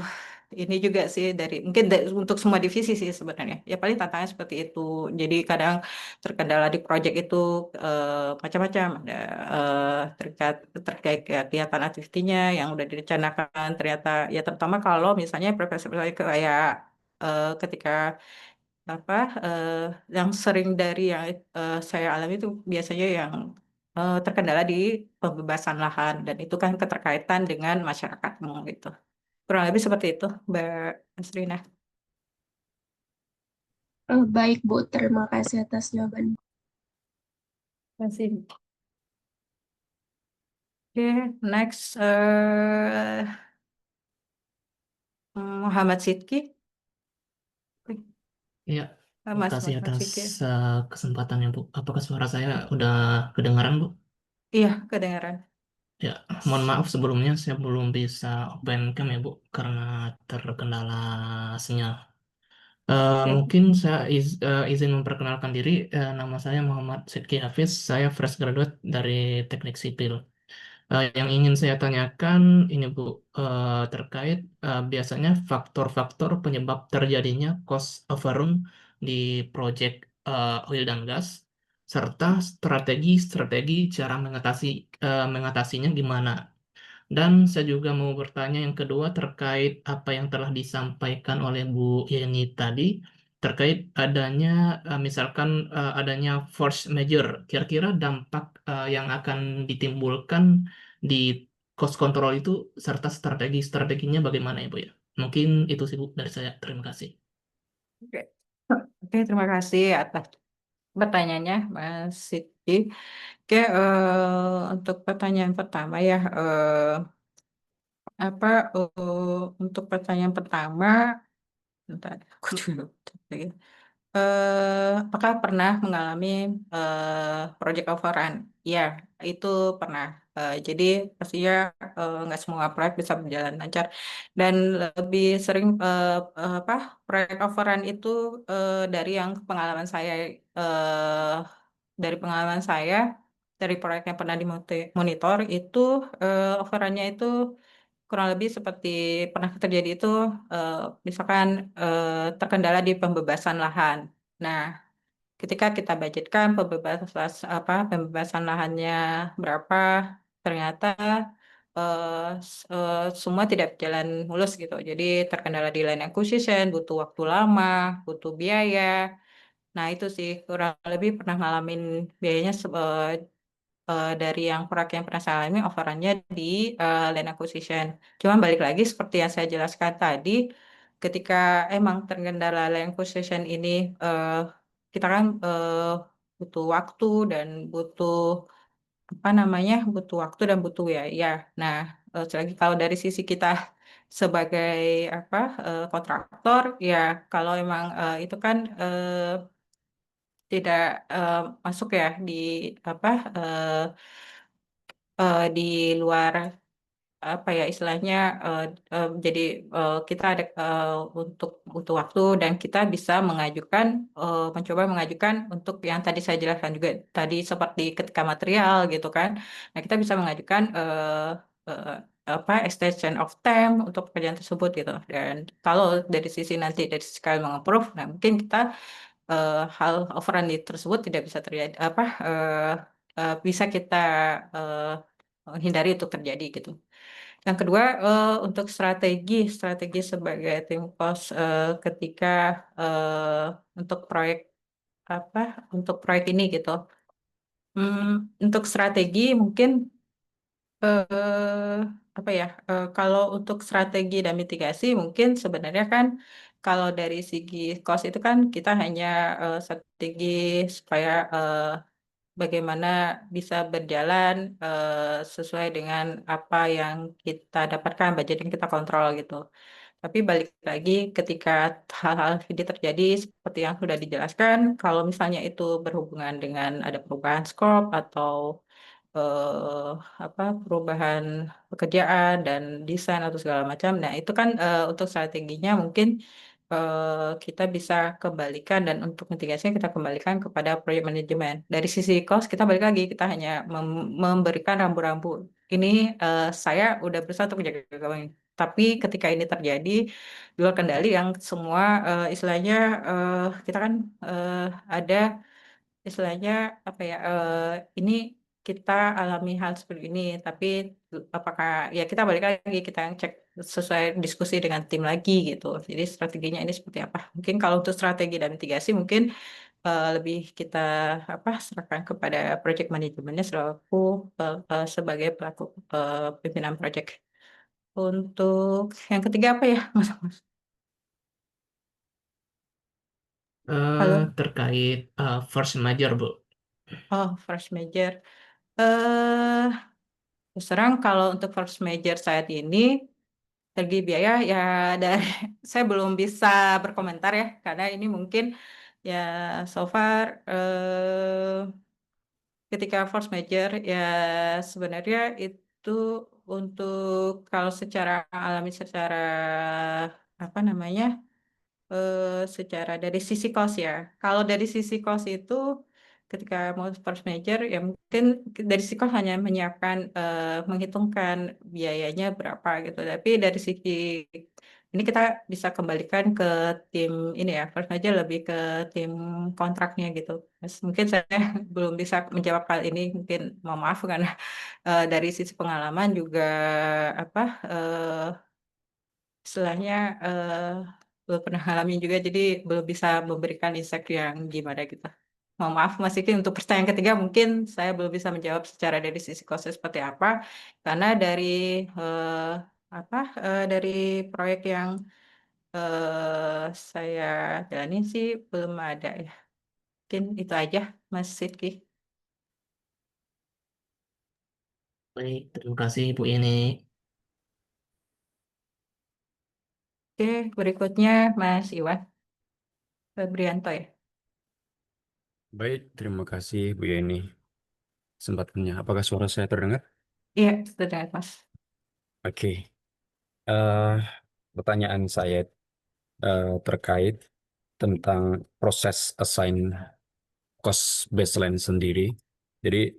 [SPEAKER 1] ini juga sih dari mungkin untuk semua divisi sih sebenarnya. Ya paling tantangannya seperti itu. Jadi kadang terkendala di proyek itu macam-macam ada terkait terkait kegiatan aktivitinya yang udah direncanakan ternyata ya terutama kalau misalnya preferensi kayak ketika apa yang sering dari yang saya alami itu biasanya yang terkendala di pembebasan lahan dan itu kan keterkaitan dengan masyarakatmu gitu. Kurang lebih seperti itu, Mbak Asrina.
[SPEAKER 5] Baik, Bu. Terima kasih atas jawabannya.
[SPEAKER 1] Terima kasih. Oke, next Muhammad Sidki.
[SPEAKER 6] Iya, terima
[SPEAKER 1] Mas
[SPEAKER 6] kasih
[SPEAKER 1] Muhammad
[SPEAKER 6] atas
[SPEAKER 1] Sidki.
[SPEAKER 6] kesempatannya, Bu. Apakah suara saya udah kedengaran, Bu?
[SPEAKER 1] Iya, kedengaran.
[SPEAKER 6] Ya, mohon maaf sebelumnya saya belum bisa open cam ya, Bu, karena terkendala sinyal.
[SPEAKER 1] Oke.
[SPEAKER 6] Mungkin saya izin memperkenalkan diri. Nama saya Muhammad Sidki Hafiz. Saya fresh graduate dari Teknik Sipil. Yang ingin saya tanyakan ini Bu, terkait biasanya faktor-faktor penyebab terjadinya cost overrun di proyek oil dan gas, serta strategi-strategi cara mengatasinya gimana. Dan saya juga mau bertanya yang kedua terkait apa yang telah disampaikan oleh Bu Yeni tadi terkait adanya misalkan adanya force major. Kira-kira dampak yang akan ditimbulkan di cost control itu serta strategi-strateginya bagaimana ya Bu ya? Mungkin itu sih Bu dari saya. Terima kasih.
[SPEAKER 1] Oke. Oke, terima kasih atas pertanyaannya, Mas Sidki. Oke, untuk pertanyaan pertama ya, apa untuk pertanyaan pertama, bentar, aku dulu. Apakah pernah mengalami project overrun? Ya, itu pernah. Jadi pastinya nggak semua proyek bisa berjalan lancar dan lebih sering apa proyek overrun itu dari yang pengalaman saya dari pengalaman saya, dari proyek yang pernah dimonitor itu overrun-nya itu kurang lebih seperti pernah terjadi itu misalkan terkendala di pembebasan lahan. Nah, ketika kita budgetkan pembebasan lahannya berapa, ternyata semua tidak berjalan mulus gitu. Jadi terkendala di land acquisition, butuh waktu lama, butuh biaya. Nah, itu sih kurang lebih pernah ngalamin biayanya dari yang proyek yang pernah saya alami overrun-nya di land acquisition. Cuma balik lagi seperti yang saya jelaskan tadi, ketika emang terkendala land acquisition ini eh, kita kan butuh waktu dan butuh apa namanya, butuh waktu dan butuh ya. Nah, selagi kalau dari sisi kita sebagai apa kontraktor, ya kalau emang itu kan tidak masuk ya di apa di luar apa ya istilahnya jadi kita ada untuk butuh waktu dan kita bisa mengajukan mencoba mengajukan untuk yang tadi saya jelaskan juga tadi seperti ketika material gitu kan. Nah, kita bisa mengajukan eh, apa extension of time untuk pekerjaan tersebut gitu. Dan kalau dari sisi nanti dari sisi kalian mengapprove, nah mungkin kita hal overrun tersebut tidak bisa terjadi apa bisa kita hindari untuk terjadi gitu. Yang kedua, untuk strategi sebagai tim cost ketika eh, untuk proyek apa, untuk proyek ini gitu. Untuk strategi mungkin apa ya? Kalau untuk strategi dan mitigasi mungkin sebenarnya kan kalau dari segi cost itu kan kita hanya strategi supaya bagaimana bisa berjalan sesuai dengan apa yang kita dapatkan, budget yang kita kontrol gitu. Tapi balik lagi ketika hal-hal ini terjadi seperti yang sudah dijelaskan, kalau misalnya itu berhubungan dengan ada perubahan skop atau eh, apa perubahan pekerjaan dan desain atau segala macam. Nah, itu kan untuk strateginya mungkin kita bisa kembalikan dan untuk mitigasinya kita kembalikan kepada project manajemen. Dari sisi cost kita balik lagi kita hanya memberikan rambu-rambu. Ini saya udah berusaha untuk menjaga keuangan. Tapi ketika ini terjadi di luar kendali yang semua istilahnya kita kan ada istilahnya apa ya ini kita alami hal seperti ini tapi apakah ya kita balik lagi kita cek sesuai diskusi dengan tim lagi gitu jadi strateginya ini seperti apa mungkin kalau untuk strategi dan mitigasi mungkin lebih kita apa serahkan kepada project manajemennya selaku sebagai pelaku pimpinan project untuk yang ketiga apa ya mas halo
[SPEAKER 6] Terkait force major, Bu.
[SPEAKER 1] oh first major eh terus terang kalau untuk first major saat ini segi biaya ya dari saya belum bisa berkomentar ya karena ini mungkin ya so far ketika force major ya sebenarnya itu untuk kalau secara alami secara apa namanya secara dari sisi cost ya. Kalau dari sisi cost itu ketika mau force major ya mungkin dari sisi cost hanya menyiapkan menghitungkan biayanya berapa gitu. Tapi dari sisi ini kita bisa kembalikan ke tim ini ya, force major lebih ke tim kontraknya gitu. Mas, mungkin saya belum bisa menjawab hal ini, mungkin mohon maaf karena dari sisi pengalaman juga apa istilahnya belum pernah ngalamin juga jadi belum bisa memberikan insight yang gimana gitu. Mohon maaf Mas Iki untuk pertanyaan ketiga mungkin saya belum bisa menjawab secara dari sisi kosnya seperti apa karena dari eh, apa dari proyek yang saya jalani sih belum ada ya. Mungkin itu aja Mas Sidki.
[SPEAKER 6] Baik, terima kasih Bu ini.
[SPEAKER 1] Oke, berikutnya Mas Iwan Febrianto ya.
[SPEAKER 7] Baik, terima kasih Bu Yeni. Kesempatannya. Apakah suara saya terdengar?
[SPEAKER 1] Iya, sudah Mas.
[SPEAKER 7] Oke. Eh, Pertanyaan saya terkait tentang proses assign cost baseline sendiri. Jadi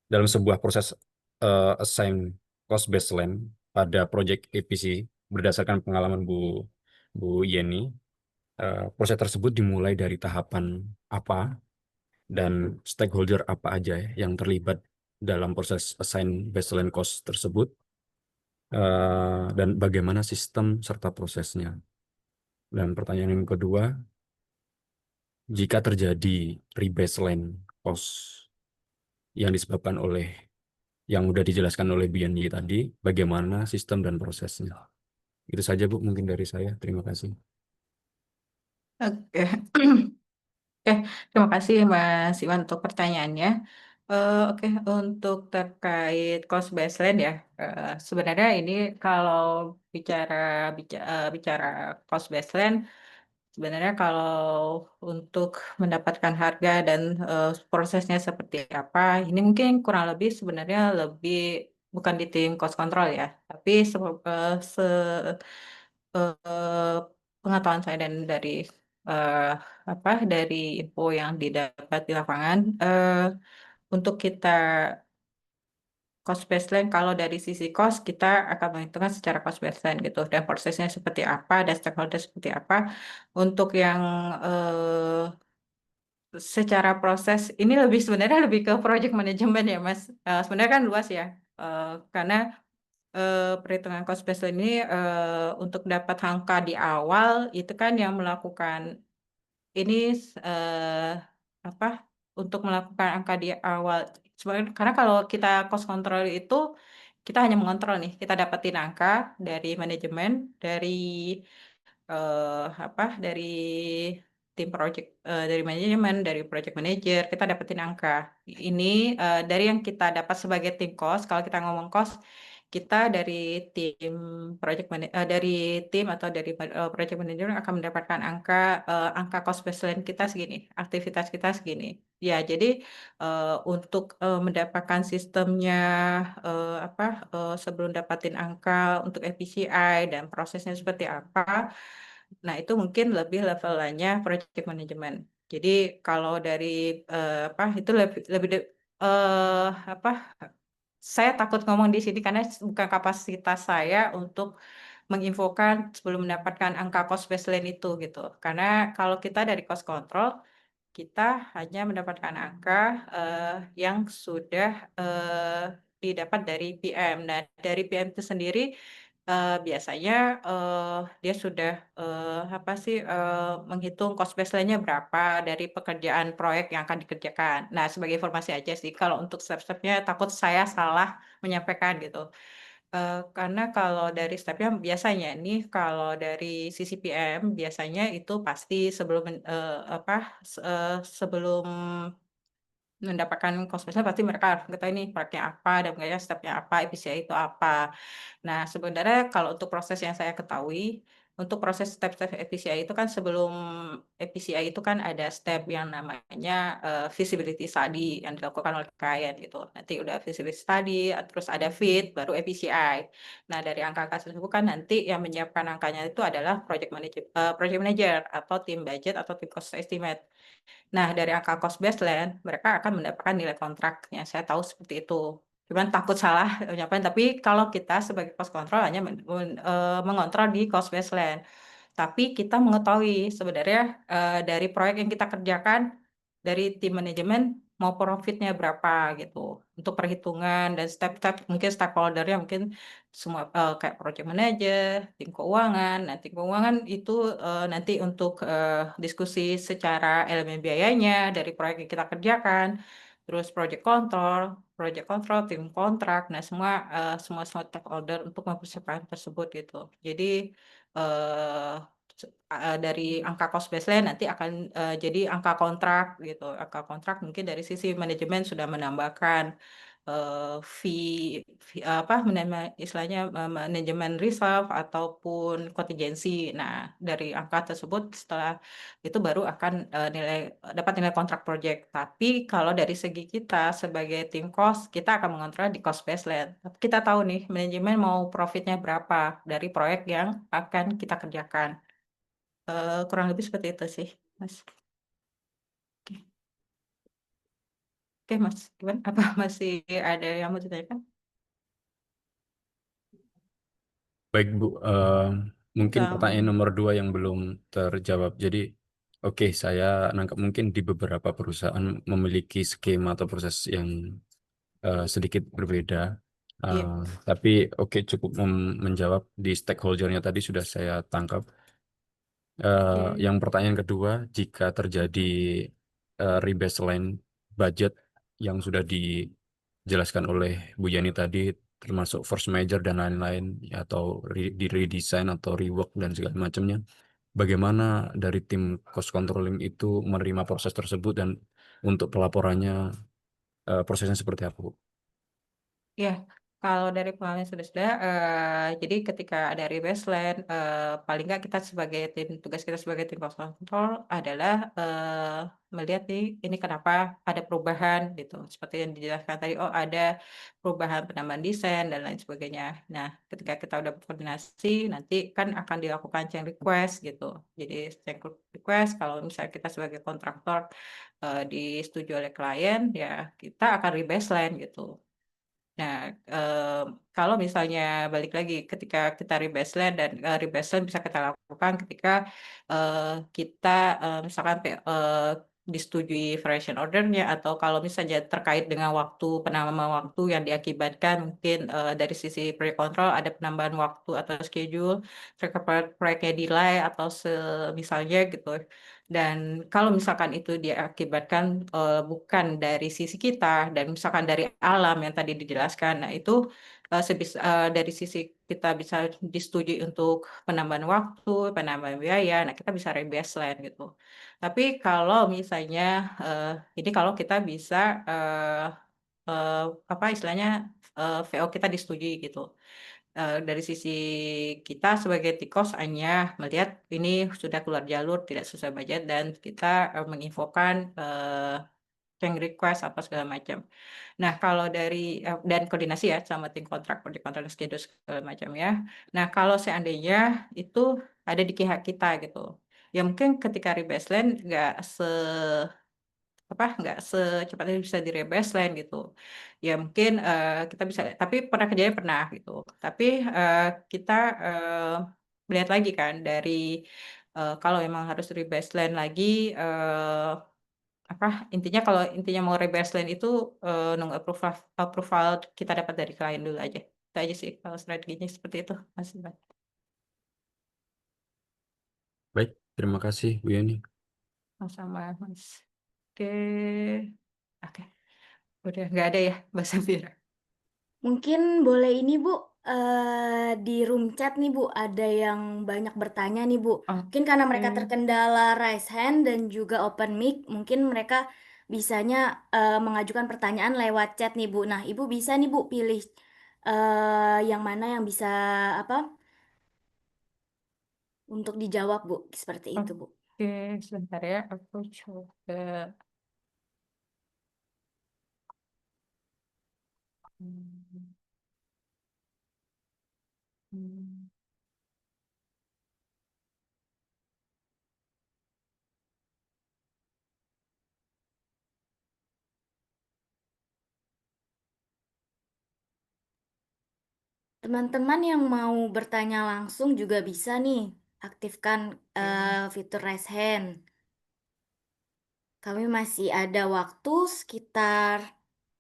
[SPEAKER 7] dalam sebuah proses assign cost baseline pada project EPC berdasarkan pengalaman Bu Yeni, proses tersebut dimulai dari tahapan apa dan stakeholder apa aja yang terlibat dalam proses assign baseline cost tersebut, dan bagaimana sistem serta prosesnya. Dan pertanyaan yang kedua, jika terjadi rebaseline cost yang disebabkan oleh yang sudah dijelaskan oleh BNY tadi, bagaimana sistem dan prosesnya. Itu saja Bu, mungkin dari saya. Terima kasih.
[SPEAKER 1] Oke. Oke, terima kasih Mas Iwan untuk pertanyaannya. Oke, untuk terkait cost baseline ya, sebenarnya ini kalau bicara cost baseline, sebenarnya kalau untuk mendapatkan harga dan prosesnya seperti apa, ini mungkin kurang lebih sebenarnya lebih bukan di tim cost control ya, tapi eh, pengetahuan saya dan dari eh, dari info yang didapat di lapangan, untuk kita cost baseline, kalau dari sisi cost kita akan menghitungkan secara cost baseline gitu, dan prosesnya seperti apa, dan stakeholder seperti apa. Untuk yang secara proses ini sebenarnya lebih ke project management ya Mas. Sebenarnya kan luas ya, karena perhitungan cost baseline ini untuk dapat angka di awal itu kan yang melakukan ini apa untuk melakukan angka di awal. Sebenarnya karena kalau kita cost control itu kita hanya mengontrol nih, kita dapetin angka dari manajemen, dari dari tim project, dari manajemen, dari project manager, kita dapetin angka. Ini dari yang kita dapat sebagai tim cost, kalau kita ngomong cost, kita dari tim dari tim atau dari project manager akan mendapatkan angka cost baseline kita segini, aktivitas kita segini. Ya, jadi untuk mendapatkan sistemnya sebelum dapatin angka untuk FPCI dan prosesnya seperti apa. Nah, itu mungkin lebih levelannya project management. Jadi kalau dari itu lebih eh, apa saya takut ngomong di sini karena bukan kapasitas saya untuk menginfokan sebelum mendapatkan angka cost baseline itu gitu. Karena kalau kita dari cost control, kita hanya mendapatkan angka yang sudah didapat dari PM. Nah, dari PM itu sendiri biasanya dia sudah menghitung cost baseline-nya berapa dari pekerjaan proyek yang akan dikerjakan. Nah, sebagai informasi aja sih, kalau untuk step-stepnya takut saya salah menyampaikan gitu. Karena kalau dari stepnya biasanya nih, kalau dari sisi PM biasanya itu pasti sebelum sebelum mendapatkan cost baseline pasti mereka harus mengetahui nih proyeknya apa dan mereka stepnya apa, EPCI itu apa. Nah, sebenarnya kalau untuk proses yang saya ketahui, untuk proses step-step FPCI itu kan sebelum FPCI itu kan ada step yang namanya feasibility study yang dilakukan oleh klien gitu. Nanti udah feasibility study, terus ada fit, baru FPCI. Nah, dari angka-angka tersebut kan nanti yang menyiapkan angkanya itu adalah project manager atau tim budget atau tim cost estimate. Nah, dari angka cost baseline, mereka akan mendapatkan nilai kontraknya. Saya tahu seperti itu. Cuman takut salah ucapan, tapi kalau kita sebagai cost control hanya mengontrol di cost baseline. Tapi kita mengetahui sebenarnya dari proyek yang kita kerjakan, dari tim manajemen mau profitnya berapa gitu. Untuk perhitungan dan step-step mungkin stakeholdernya mungkin semua kayak project manager, tim keuangan. Nah, tim keuangan itu nanti untuk diskusi secara elemen biayanya dari proyek yang kita kerjakan, terus project control, tim kontrak. Nah, semua stakeholder untuk mempersiapkan tersebut gitu. Jadi eh, dari angka cost baseline nanti akan jadi angka kontrak gitu. Angka kontrak mungkin dari sisi manajemen sudah menambahkan istilahnya manajemen reserve ataupun kontingensi. Nah, dari angka tersebut setelah itu baru akan dapat nilai kontrak project. Tapi kalau dari segi kita sebagai tim cost, kita akan mengontrol di cost baseline. Tapi kita tahu nih manajemen mau profitnya berapa dari proyek yang akan kita kerjakan. Kurang lebih seperti itu sih, Mas. Oke. Oke, Mas, gimana? Apa masih ada yang mau ditanyakan?
[SPEAKER 7] Baik, Bu. Mungkin pertanyaan
[SPEAKER 1] Sama.
[SPEAKER 7] nomor 2 yang belum terjawab. Jadi, oke, saya nangkap mungkin di beberapa perusahaan memiliki skema atau proses yang sedikit berbeda.
[SPEAKER 1] Iya,
[SPEAKER 7] Tapi oke, cukup menjawab di stakeholdernya tadi sudah saya tangkap.
[SPEAKER 1] oke.
[SPEAKER 7] Yang pertanyaan kedua, jika terjadi rebaseline budget yang sudah dijelaskan oleh Bu Yani tadi, termasuk force major dan lain-lain, ya, atau di redesign atau rework dan segala macamnya, bagaimana dari tim cost controlling itu menerima proses tersebut dan untuk pelaporannya prosesnya seperti apa, Bu?
[SPEAKER 1] Ya, kalau dari pengalaman sudah, jadi ketika ada rebaseline, paling nggak kita sebagai tim, tugas kita sebagai tim cost control adalah melihat nih, ini kenapa ada perubahan gitu, seperti yang dijelaskan tadi, oh ada perubahan penambahan desain dan lain sebagainya. Nah, ketika kita udah berkoordinasi, nanti kan akan dilakukan change request gitu. Jadi change request kalau misalnya kita sebagai kontraktor disetujui oleh klien, ya kita akan rebaseline gitu. Nah, kalau misalnya balik lagi ketika kita rebaseline dan rebaseline bisa kita lakukan ketika kita misalkan disetujui variation ordernya atau kalau misalnya terkait dengan waktu penambahan waktu yang diakibatkan mungkin dari sisi project control ada penambahan waktu atau schedule, proyeknya delay atau misalnya gitu. Dan kalau misalkan itu diakibatkan bukan dari sisi kita dan misalkan dari alam yang tadi dijelaskan, nah itu dari sisi kita bisa disetujui untuk penambahan waktu, penambahan biaya, nah kita bisa rebaseline gitu. Tapi kalau misalnya ini kalau kita bisa eh, apa istilahnya VO kita disetujui gitu. Dari sisi kita sebagai tikos hanya melihat ini sudah keluar jalur tidak sesuai budget dan kita menginfokan change request apa segala macam. Nah, kalau dari dan koordinasi ya sama tim kontrak, project kontrak schedule segala macam ya. Nah, kalau seandainya itu ada di pihak kita gitu. Ya mungkin ketika rebaseline nggak secepatnya bisa di rebaseline gitu. Ya mungkin kita bisa, tapi pernah kejadian pernah gitu. Tapi eh, kita melihat lagi kan dari kalau memang harus rebaseline lagi apa intinya kalau intinya mau rebaseline itu nunggu approval approval kita dapat dari klien dulu aja. Itu aja sih kalau strateginya seperti itu Mas Ivan.
[SPEAKER 7] Baik, terima kasih, Bu Yani.
[SPEAKER 1] Sama Mas. Oke. Oke. Udah nggak ada ya Mbak Safira.
[SPEAKER 2] Mungkin boleh ini Bu, di room chat nih Bu, ada yang banyak bertanya nih Bu. Mungkin karena mereka
[SPEAKER 1] Oke.
[SPEAKER 2] terkendala raise hand dan juga open mic, mungkin mereka bisanya mengajukan pertanyaan lewat chat nih Bu. Nah, Ibu bisa nih Bu pilih yang mana yang bisa apa untuk dijawab Bu, seperti itu Bu.
[SPEAKER 1] Oke, sebentar ya, aku coba. Hmm, hmm.
[SPEAKER 2] Teman-teman yang mau bertanya langsung juga bisa nih aktifkan fitur raise hand. Kami masih ada waktu sekitar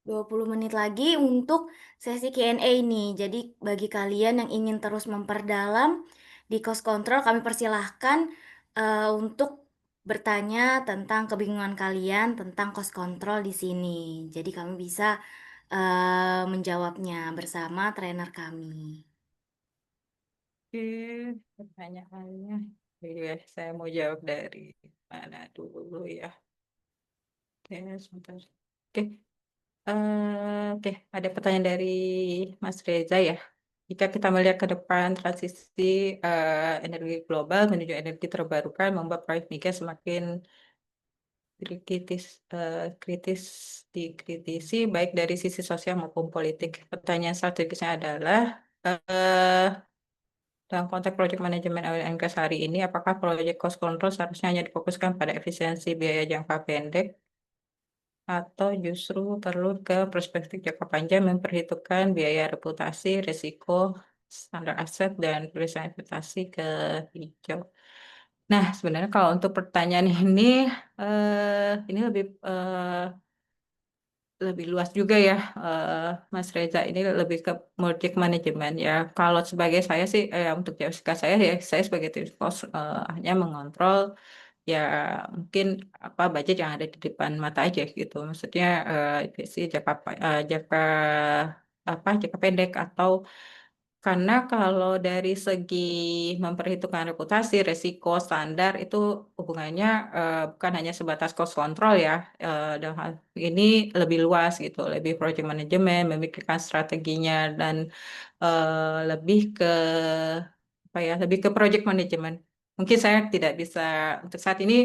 [SPEAKER 2] 20 menit lagi untuk sesi Q&A ini. Jadi bagi kalian yang ingin terus memperdalam di cost control, kami persilahkan untuk bertanya tentang kebingungan kalian tentang cost control di sini. Jadi kami bisa menjawabnya bersama trainer kami.
[SPEAKER 1] Oke, pertanyaannya. Ya, saya mau jawab dari mana dulu ya. Oke, sebentar. Oke, oke, ada pertanyaan dari Mas Reza ya. Jika kita melihat ke depan transisi energi global menuju energi terbarukan membuat proyek migas semakin kritis, kritis dikritisi baik dari sisi sosial maupun politik. Pertanyaan strategisnya adalah eh, dalam konteks proyek manajemen oil and gas hari ini, apakah proyek cost control seharusnya hanya difokuskan pada efisiensi biaya jangka pendek atau justru perlu ke perspektif jangka panjang memperhitungkan biaya reputasi, risiko, standar aset, dan tulisan investasi ke hijau. Nah, sebenarnya kalau untuk pertanyaan ini lebih luas juga ya, Mas Reza. Ini lebih ke project management ya. Kalau sebagai saya sih, untuk jasa saya ya, saya sebagai tim cost hanya mengontrol ya mungkin apa budget yang ada di depan mata aja gitu. Maksudnya investasi jangka pendek atau karena kalau dari segi memperhitungkan reputasi, risiko, standar itu hubungannya bukan hanya sebatas cost control ya. Dalam hal ini lebih luas gitu, lebih project management, memikirkan strateginya dan lebih ke apa ya, lebih ke project management. Mungkin saya tidak bisa untuk saat ini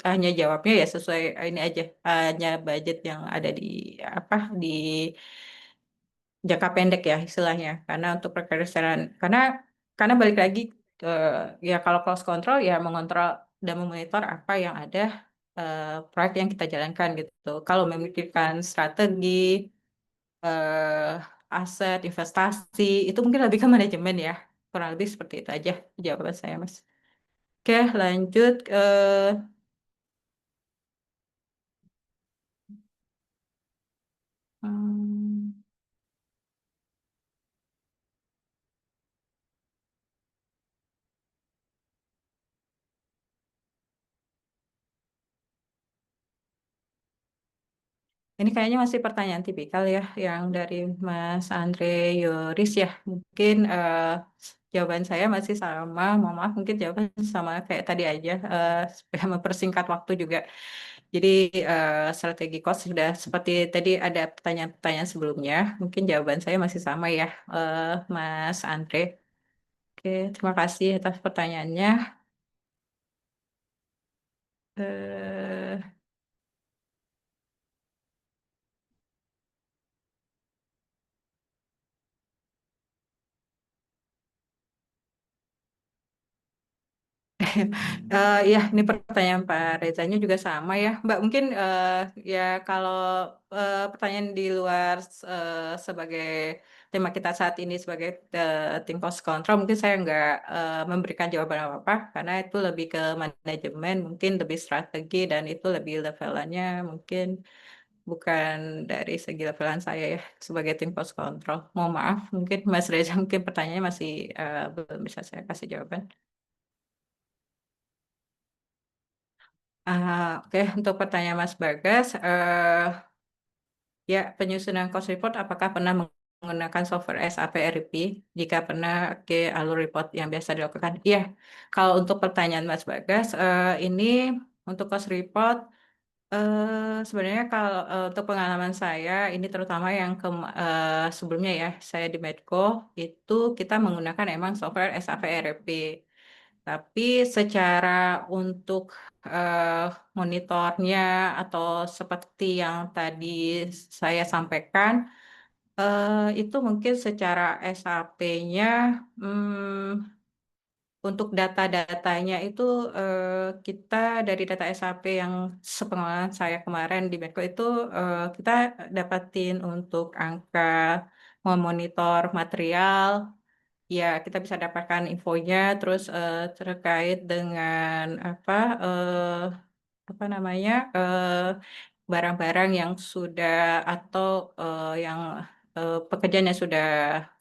[SPEAKER 1] hanya jawabnya ya sesuai ini aja, hanya budget yang ada di apa di jangka pendek ya istilahnya, karena untuk perkeseran karena balik lagi ya kalau cost control ya mengontrol dan memonitor apa yang ada, proyek yang kita jalankan gitu. Kalau memikirkan strategi, eh, aset investasi itu mungkin lebih ke manajemen ya, kurang lebih seperti itu aja jawaban saya, Mas. Oke, lanjut. Hmm, Ini kayaknya masih pertanyaan tipikal ya, yang dari Mas Andre Yoris ya. Mungkin jawaban saya masih sama. Mohon maaf, mungkin jawaban sama kayak tadi aja, supaya mempersingkat waktu juga. Jadi strategi cost sudah seperti tadi ada pertanyaan-pertanyaan sebelumnya. Mungkin jawaban saya masih sama ya, Mas Andre. Oke, terima kasih atas pertanyaannya. Eh, ya, ini pertanyaan Pak Rezanya juga sama ya, Mbak. Mungkin ya kalau pertanyaan di luar sebagai tema kita saat ini sebagai tim cost control, mungkin saya nggak memberikan jawaban apa-apa karena itu lebih ke manajemen, mungkin lebih strategi dan itu lebih levelannya mungkin bukan dari segi levelan saya ya sebagai tim cost control. Mohon maaf, mungkin Mas Reza mungkin pertanyaannya masih belum bisa saya kasih jawaban. Oke, untuk pertanyaan Mas Bagas, ya penyusunan cost report apakah pernah menggunakan software SAP ERP? Jika pernah, oke, alur report yang biasa dilakukan. Iya, kalau untuk pertanyaan Mas Bagas, ini untuk cost report, sebenarnya kalau untuk pengalaman saya, ini terutama yang sebelumnya ya, saya di Medco, itu kita menggunakan emang software SAP ERP. Tapi secara untuk eh, monitornya atau seperti yang tadi saya sampaikan, itu mungkin secara SAP-nya untuk data-datanya itu kita dari data SAP yang sepengalaman saya kemarin di Medco itu kita dapatin untuk angka memonitor material. Ya, kita bisa dapatkan infonya, terus terkait dengan apa namanya barang-barang yang sudah atau yang pekerjaan yang sudah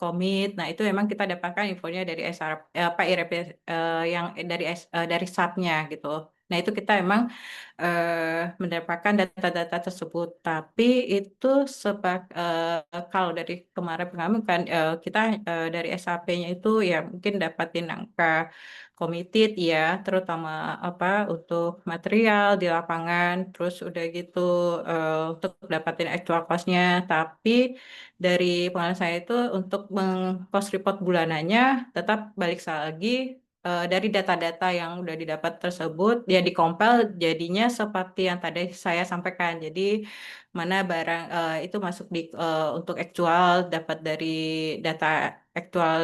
[SPEAKER 1] komit. Nah, itu memang kita dapatkan infonya dari SR, apa IRP yang dari SAP-nya gitu. Nah, itu kita memang mendapatkan data-data tersebut. Tapi itu kalau dari kemarin pengalaman kan kita dari SAP-nya itu ya mungkin dapatin angka committed ya, terutama apa untuk material di lapangan, terus udah gitu untuk dapatin actual cost-nya. Tapi dari pengalaman saya itu untuk cost report bulanannya tetap balik lagi dari data-data yang udah didapat tersebut, ya dikompil jadinya seperti yang tadi saya sampaikan. Jadi mana barang itu masuk di untuk aktual dapat dari data aktual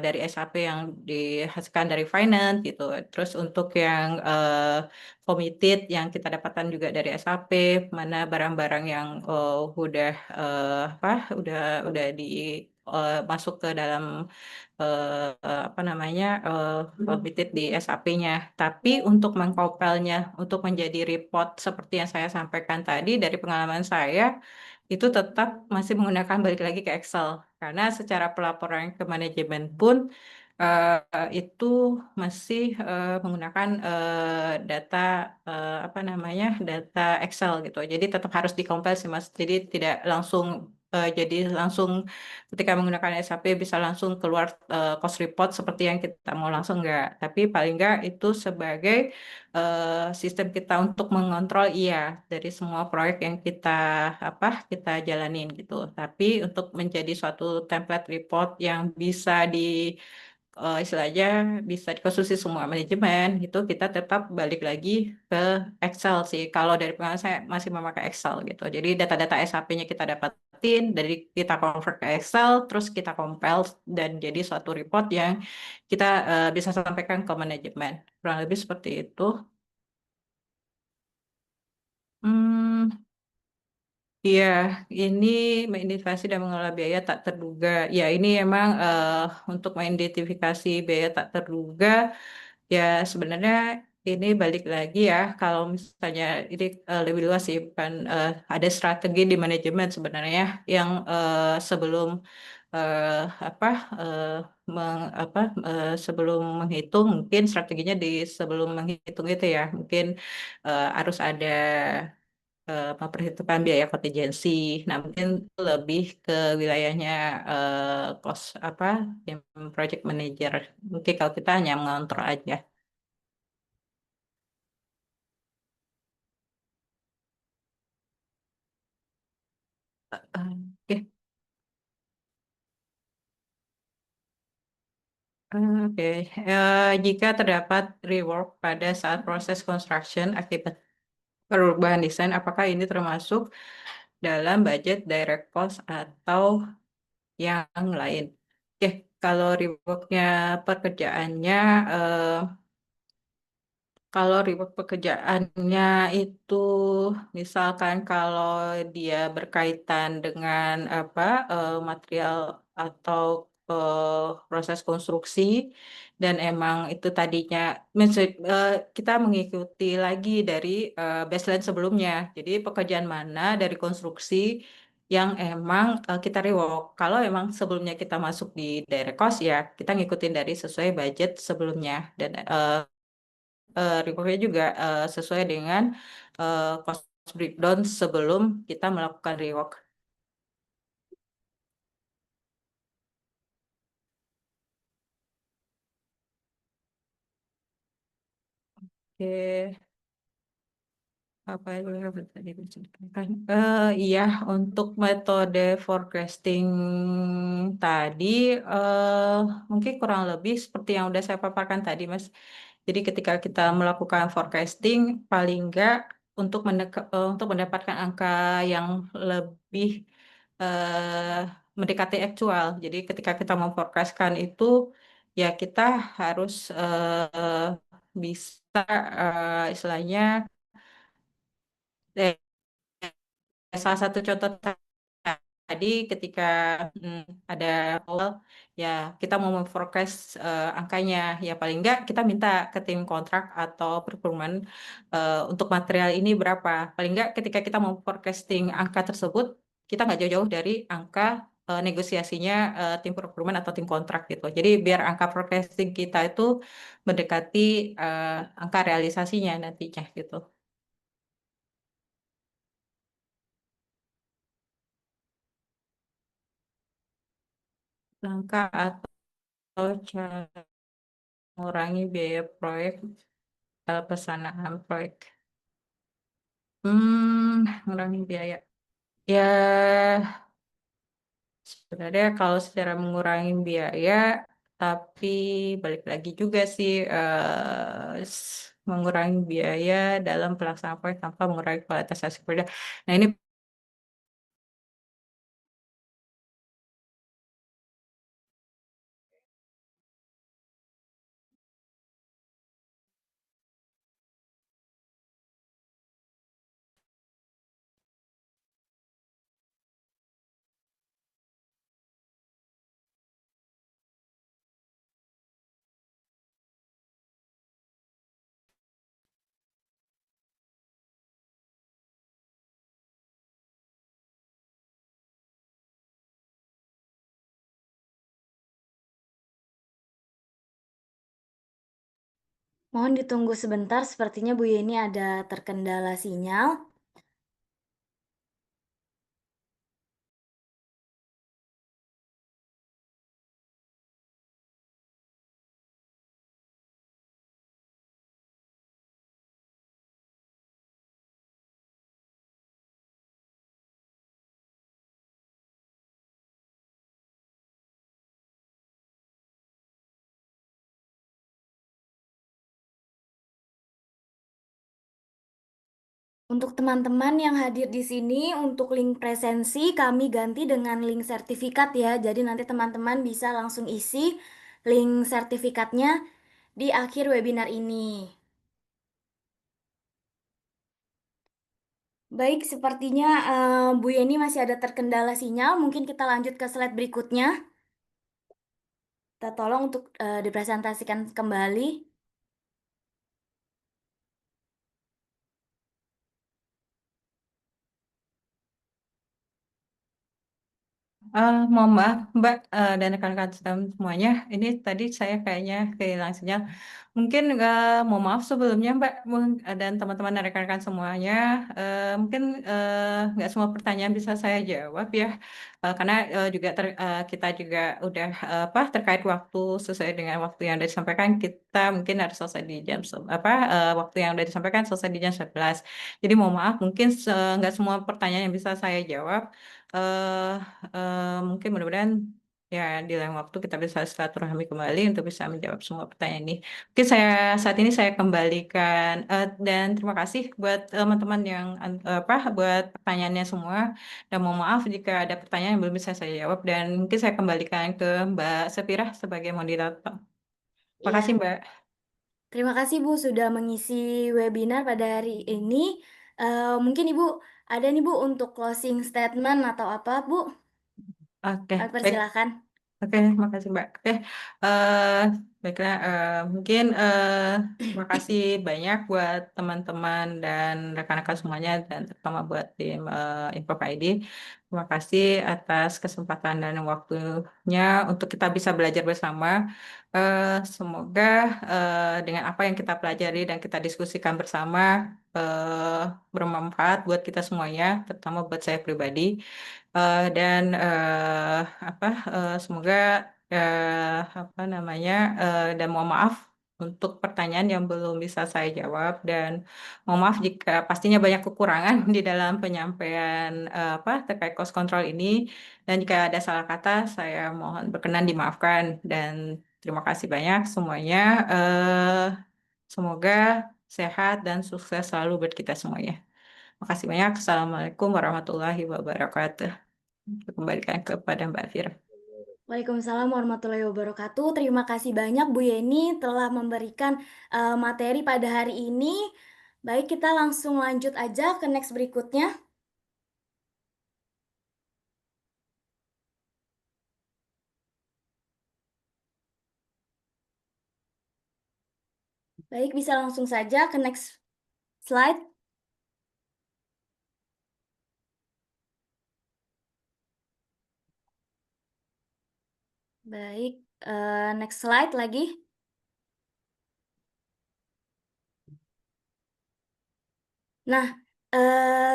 [SPEAKER 1] dari SAP yang dihasilkan dari finance gitu. Terus untuk yang committed yang kita dapatkan juga dari SAP, mana barang-barang yang udah apa udah masuk ke dalam apa namanya committed di SAP-nya. Tapi untuk mengkompilnya untuk menjadi report seperti yang saya sampaikan tadi dari pengalaman saya itu tetap masih menggunakan balik lagi ke Excel karena secara pelaporan ke manajemen pun itu masih menggunakan data apa namanya data Excel gitu. Jadi tetap harus dikompil sih Mas. Jadi tidak langsung jadi langsung ketika menggunakan SAP bisa langsung keluar cost report seperti yang kita mau langsung enggak. Tapi paling enggak itu sebagai sistem kita untuk mengontrol iya dari semua proyek yang kita jalanin gitu. Tapi untuk menjadi suatu template report yang bisa istilahnya bisa dikonsumsi semua manajemen gitu kita tetap balik lagi ke Excel sih. Kalau dari pengalaman saya masih memakai Excel gitu. Jadi data-data SAP-nya kita dapatin dari kita convert ke Excel, terus kita compile dan jadi suatu report yang kita bisa sampaikan ke manajemen. Kurang lebih seperti itu. Hmm, Iya, ini mengidentifikasi dan mengelola biaya tak terduga. Ya, ini emang untuk mengidentifikasi biaya tak terduga, ya sebenarnya ini balik lagi ya, kalau misalnya ini lebih luas sih, bukan ada strategi di manajemen sebenarnya yang sebelum eh, apa eh, sebelum menghitung mungkin strateginya di sebelum menghitung itu ya, mungkin harus ada memperhitungkan biaya kontingensi. Nah, mungkin lebih ke wilayahnya cost tim project manager. Mungkin kalau kita hanya mengontrol aja. Oke. Oke. Jika terdapat rework pada saat proses construction akibat perubahan desain, apakah ini termasuk dalam budget direct cost atau yang lain? Oke, kalau reworknya pekerjaannya eh, kalau reward pekerjaannya itu misalkan kalau dia berkaitan dengan material atau proses konstruksi dan emang itu tadinya kita mengikuti lagi dari baseline sebelumnya. Jadi pekerjaan mana dari konstruksi yang emang kita rework. Kalau emang sebelumnya kita masuk di direct cost ya kita ngikutin dari sesuai budget sebelumnya dan reworknya juga sesuai dengan cost breakdown sebelum kita melakukan rework. Oke, apa yang tadi diceritakan? Iya, untuk metode forecasting tadi mungkin kurang lebih seperti yang udah saya paparkan tadi, Mas. Jadi ketika kita melakukan forecasting, paling enggak untuk mendapatkan angka yang lebih eh, mendekati aktual. Jadi ketika kita memforecastkan itu, ya kita harus bisa istilahnya eh, salah satu contoh tadi ketika ada awal ya kita mau memforecast angkanya ya paling enggak kita minta ke tim kontrak atau procurement untuk material ini berapa. Paling enggak ketika kita mau forecasting angka tersebut kita nggak jauh-jauh dari angka negosiasinya tim procurement atau tim kontrak gitu. Jadi biar angka forecasting kita itu mendekati angka realisasinya nantinya gitu. Langkah atau cara mengurangi biaya proyek pelaksanaan proyek. Mengurangi biaya. Ya, sebenarnya kalau secara mengurangi biaya, tapi balik lagi juga sih mengurangi biaya dalam pelaksanaan proyek tanpa mengurangi kualitas hasil kerja. Nah, ini
[SPEAKER 2] Mohon ditunggu sebentar, sepertinya Bu Yeni ada terkendala sinyal. Untuk teman-teman yang hadir di sini, untuk link presensi kami ganti dengan link sertifikat ya. Jadi nanti teman-teman bisa langsung isi link sertifikatnya di akhir webinar ini. Baik, sepertinya Bu Yeni masih ada terkendala sinyal. Mungkin kita lanjut ke slide berikutnya. Kita tolong untuk dipresentasikan kembali.
[SPEAKER 1] Mohon maaf Mbak dan rekan-rekan semuanya, ini tadi saya kayaknya kehilangan sinyal. Mungkin mohon maaf sebelumnya Mbak dan teman-teman dan rekan-rekan semuanya, mungkin nggak semua pertanyaan bisa saya jawab ya, karena juga kita juga udah terkait waktu sesuai dengan waktu yang sudah disampaikan, kita mungkin harus selesai di jam waktu yang sudah disampaikan selesai di jam 11. Jadi mohon maaf, mungkin nggak semua pertanyaan yang bisa saya jawab. eh Mungkin mudah-mudahan ya di lain waktu kita bisa silaturahmi kembali untuk bisa menjawab semua pertanyaan ini. Oke, saat ini saya kembalikan dan terima kasih buat teman-teman yang buat pertanyaannya semua. Dan mohon maaf jika ada pertanyaan yang belum bisa saya jawab dan mungkin saya kembalikan ke Mbak Safira sebagai moderator. Terima kasih
[SPEAKER 2] Iya,
[SPEAKER 1] Mbak.
[SPEAKER 2] terima kasih Bu sudah mengisi webinar pada hari ini. Mungkin Ibu ada nih Bu untuk closing statement atau apa Bu?
[SPEAKER 1] Oke,
[SPEAKER 2] Kami
[SPEAKER 1] baik.
[SPEAKER 2] persilakan.
[SPEAKER 1] Oke, makasih Mbak. Oke, baiklah, mungkin terima kasih banyak buat teman-teman dan rekan-rekan semuanya dan terutama buat tim Improv ID. Terima kasih atas kesempatan dan waktunya untuk kita bisa belajar bersama. Semoga dengan apa yang kita pelajari dan kita diskusikan bersama bermanfaat buat kita semuanya, terutama buat saya pribadi. Dan semoga apa namanya dan mohon maaf untuk pertanyaan yang belum bisa saya jawab dan mohon maaf jika pastinya banyak kekurangan di dalam penyampaian terkait cost control ini dan jika ada salah kata saya mohon berkenan dimaafkan dan terima kasih banyak semuanya. Semoga sehat dan sukses selalu buat kita semuanya. Makasih banyak. Assalamualaikum warahmatullahi wabarakatuh. Kembalikan kepada Mbak Fira.
[SPEAKER 2] Waalaikumsalam warahmatullahi wabarakatuh. Terima kasih banyak Bu Yeni telah memberikan materi pada hari ini. Baik, kita langsung lanjut aja ke next berikutnya. Baik, bisa langsung saja ke next slide. Baik, next slide lagi. Nah,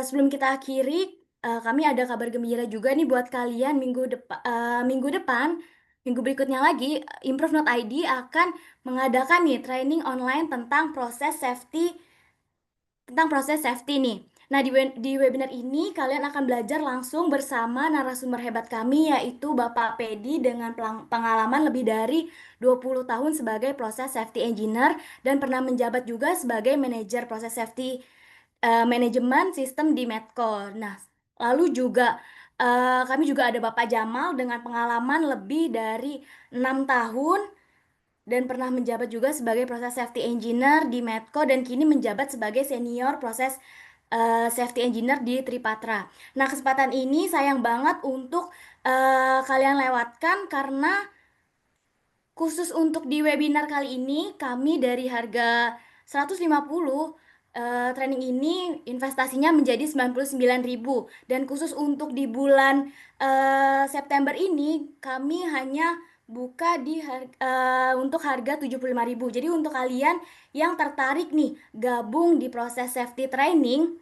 [SPEAKER 2] sebelum kita akhiri, kami ada kabar gembira juga nih buat kalian minggu depan, minggu berikutnya lagi, Improve.id akan mengadakan nih training online tentang proses safety nih. Nah, di webinar ini kalian akan belajar langsung bersama narasumber hebat kami yaitu Bapak Pedi dengan pengalaman lebih dari 20 tahun sebagai proses safety engineer dan pernah menjabat juga sebagai manajer proses safety manajemen sistem di Medco. Nah, lalu juga kami juga ada Bapak Jamal dengan pengalaman lebih dari 6 tahun dan pernah menjabat juga sebagai proses safety engineer di Medco dan kini menjabat sebagai senior proses safety engineer di Tripatra. Nah, kesempatan ini sayang banget untuk kalian lewatkan karena khusus untuk di webinar kali ini kami dari harga 150 training ini investasinya menjadi 99.000 dan khusus untuk di bulan September ini kami hanya buka untuk harga 75.000. Jadi untuk kalian yang tertarik nih gabung di proses safety training,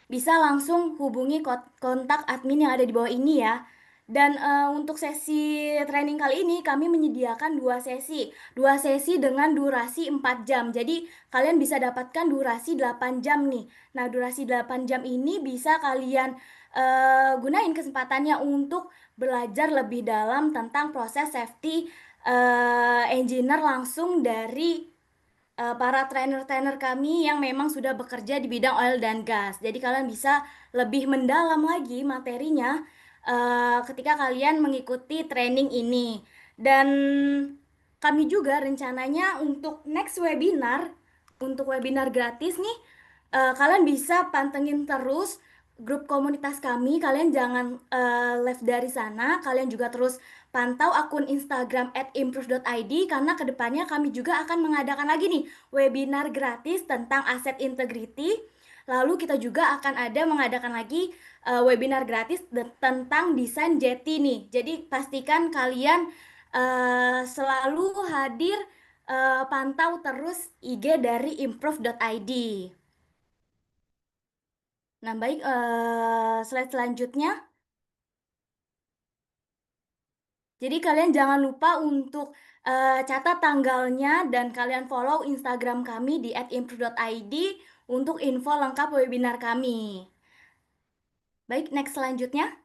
[SPEAKER 2] bisa langsung hubungi kontak admin yang ada di bawah ini ya. Dan untuk sesi training kali ini kami menyediakan dua sesi dengan durasi 4 jam. Jadi kalian bisa dapatkan durasi 8 jam nih. Nah, durasi 8 jam ini bisa kalian gunain kesempatannya untuk belajar lebih dalam tentang proses safety engineer langsung dari para trainer-trainer kami yang memang sudah bekerja di bidang oil dan gas. Jadi kalian bisa lebih mendalam lagi materinya ketika kalian mengikuti training ini. Dan kami juga rencananya untuk webinar gratis nih, kalian bisa pantengin terus grup komunitas kami. Kalian jangan left dari sana. Kalian juga terus pantau akun Instagram @improve.id karena kedepannya kami juga akan mengadakan lagi nih webinar gratis tentang aset integrity. Lalu kita juga akan mengadakan lagi webinar gratis tentang desain Jeti nih. Jadi pastikan kalian selalu hadir, pantau terus IG dari improve.id. Nah, baik, slide selanjutnya. Jadi kalian jangan lupa untuk catat tanggalnya dan kalian follow Instagram kami di @improve.id untuk info lengkap webinar kami. Baik, next selanjutnya.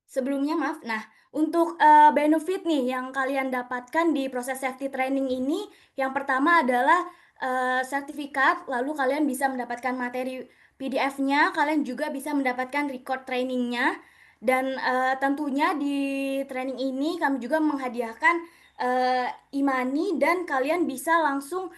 [SPEAKER 2] Sebelumnya maaf, nah untuk benefit nih yang kalian dapatkan di proses safety training ini, yang pertama adalah sertifikat, lalu kalian bisa mendapatkan materi PDF-nya, kalian juga bisa mendapatkan record trainingnya, dan tentunya di training ini kami juga menghadiahkan e-money dan kalian bisa langsung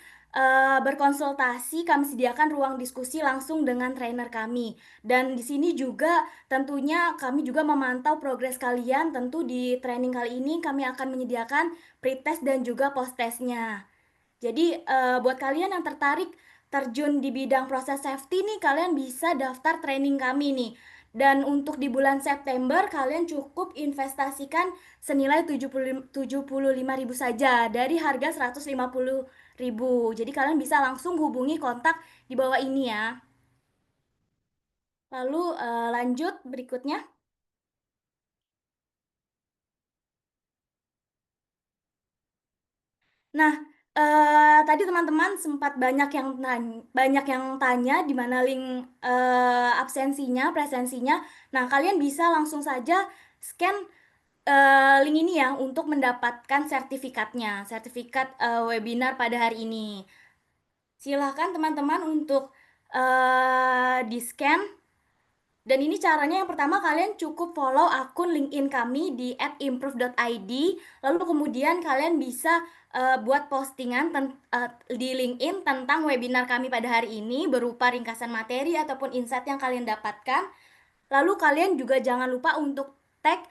[SPEAKER 2] berkonsultasi, kami sediakan ruang diskusi langsung dengan trainer kami. Dan di sini juga tentunya kami juga memantau progres kalian. Tentu di training kali ini kami akan menyediakan pretest dan juga post-testnya. Jadi buat kalian yang tertarik terjun di bidang proses safety nih, kalian bisa daftar training kami nih. Dan untuk di bulan September kalian cukup investasikan senilai 75.000 saja dari harga 150.000. Jadi kalian bisa langsung hubungi kontak di bawah ini ya. Lalu lanjut berikutnya. Nah, tadi teman-teman sempat banyak yang tanya di mana link absensinya, presensinya. Nah, kalian bisa langsung saja scan link ini ya untuk mendapatkan sertifikat webinar pada hari ini. Silahkan teman-teman untuk di-scan. Dan ini caranya yang pertama kalian cukup follow akun LinkedIn kami di @improve.id. Lalu kemudian kalian bisa buat postingan di LinkedIn tentang webinar kami pada hari ini berupa ringkasan materi ataupun insight yang kalian dapatkan. Lalu kalian juga jangan lupa untuk tag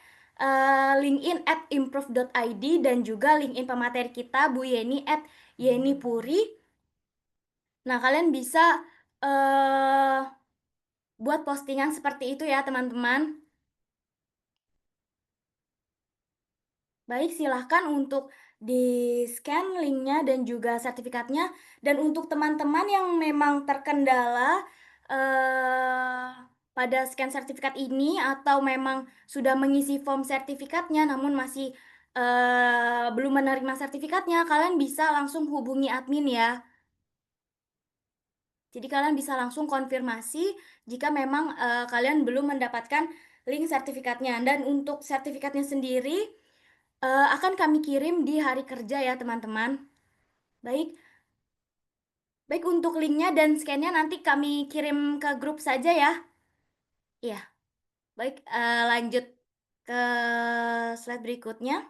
[SPEAKER 2] LinkedIn @improve.id dan juga LinkedIn pemateri kita Bu Yeni @yenipuri. Nah, kalian bisa buat postingan seperti itu ya teman-teman. Baik, silahkan untuk di-scan linknya dan juga sertifikatnya. Dan untuk teman-teman yang memang terkendala pada scan sertifikat ini atau memang sudah mengisi form sertifikatnya namun masih belum menerima sertifikatnya, kalian bisa langsung hubungi admin ya. Jadi kalian bisa langsung konfirmasi jika memang kalian belum mendapatkan link sertifikatnya. Dan untuk sertifikatnya sendiri akan kami kirim di hari kerja ya teman-teman. Baik, baik untuk linknya dan scan-nya nanti kami kirim ke grup saja ya. Iya, baik, lanjut ke slide berikutnya.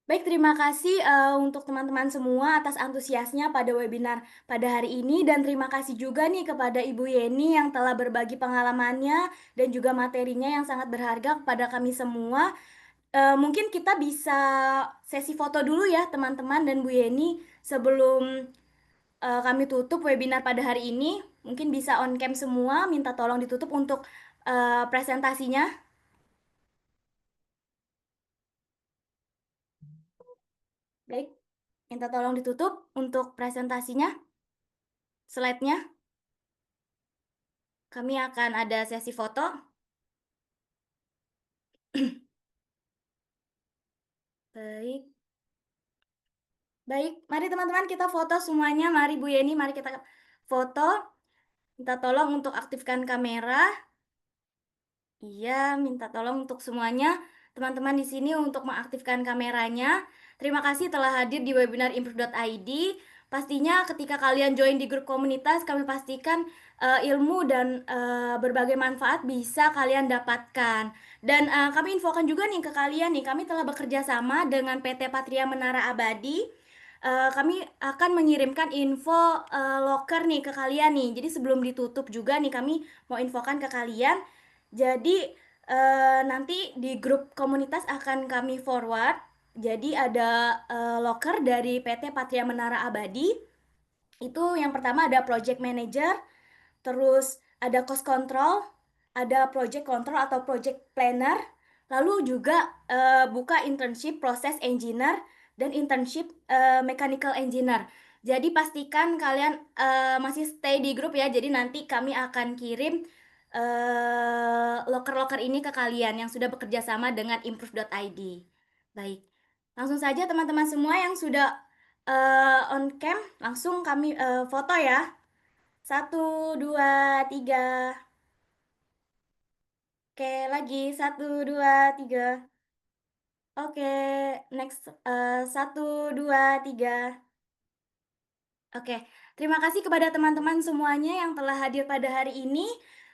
[SPEAKER 2] Baik, terima kasih untuk teman-teman semua atas antusiasnya pada webinar pada hari ini dan terima kasih juga nih kepada Ibu Yeni yang telah berbagi pengalamannya dan juga materinya yang sangat berharga kepada kami semua. Mungkin kita bisa sesi foto dulu ya teman-teman dan Bu Yeni sebelum kami tutup webinar pada hari ini. Mungkin bisa on cam semua, minta tolong ditutup untuk presentasinya. Baik, minta tolong ditutup untuk presentasinya, slide-nya. Kami akan ada sesi foto. Baik. Baik, mari teman-teman kita foto semuanya. Mari Bu Yeni, mari kita foto. Minta tolong untuk aktifkan kamera. Iya, minta tolong untuk semuanya teman-teman di sini untuk mengaktifkan kameranya. Terima kasih telah hadir di webinar improve.id. Pastinya ketika kalian join di grup komunitas, kami pastikan ilmu dan berbagai manfaat bisa kalian dapatkan. Dan kami infokan juga nih ke kalian nih, kami telah bekerja sama dengan PT Patria Menara Abadi. Kami akan mengirimkan info locker nih ke kalian nih. Jadi sebelum ditutup juga nih kami mau infokan ke kalian. Jadi nanti di grup komunitas akan kami forward. Jadi ada locker dari PT Patria Menara Abadi. Itu yang pertama ada project manager, terus ada cost control, ada project control atau project planner, lalu juga buka internship process engineer dan internship mechanical engineer. Jadi pastikan kalian masih stay di grup ya. Jadi nanti kami akan kirim loker-loker ini ke kalian yang sudah bekerja sama dengan improve.id. Baik, langsung saja teman-teman semua yang sudah on cam, langsung kami foto ya. 1, 2, 3. Oke, lagi 1, 2, 3. Oke, next 1, 2, 3. Oke, terima kasih kepada teman-teman semuanya yang telah hadir pada hari ini.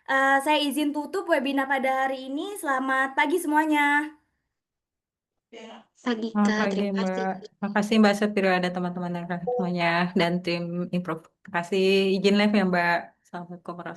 [SPEAKER 2] Saya izin tutup webinar pada hari ini. Selamat pagi semuanya.
[SPEAKER 4] Pagi
[SPEAKER 1] Selamat
[SPEAKER 4] Kak,
[SPEAKER 1] pagi,
[SPEAKER 4] terima kasih.
[SPEAKER 1] Mbak. Terima kasih Mbak Safira dan teman-teman semuanya dan tim improv. Terima kasih izin live ya, Mbak. Assalamualaikum warahmatullahi wabarakatuh.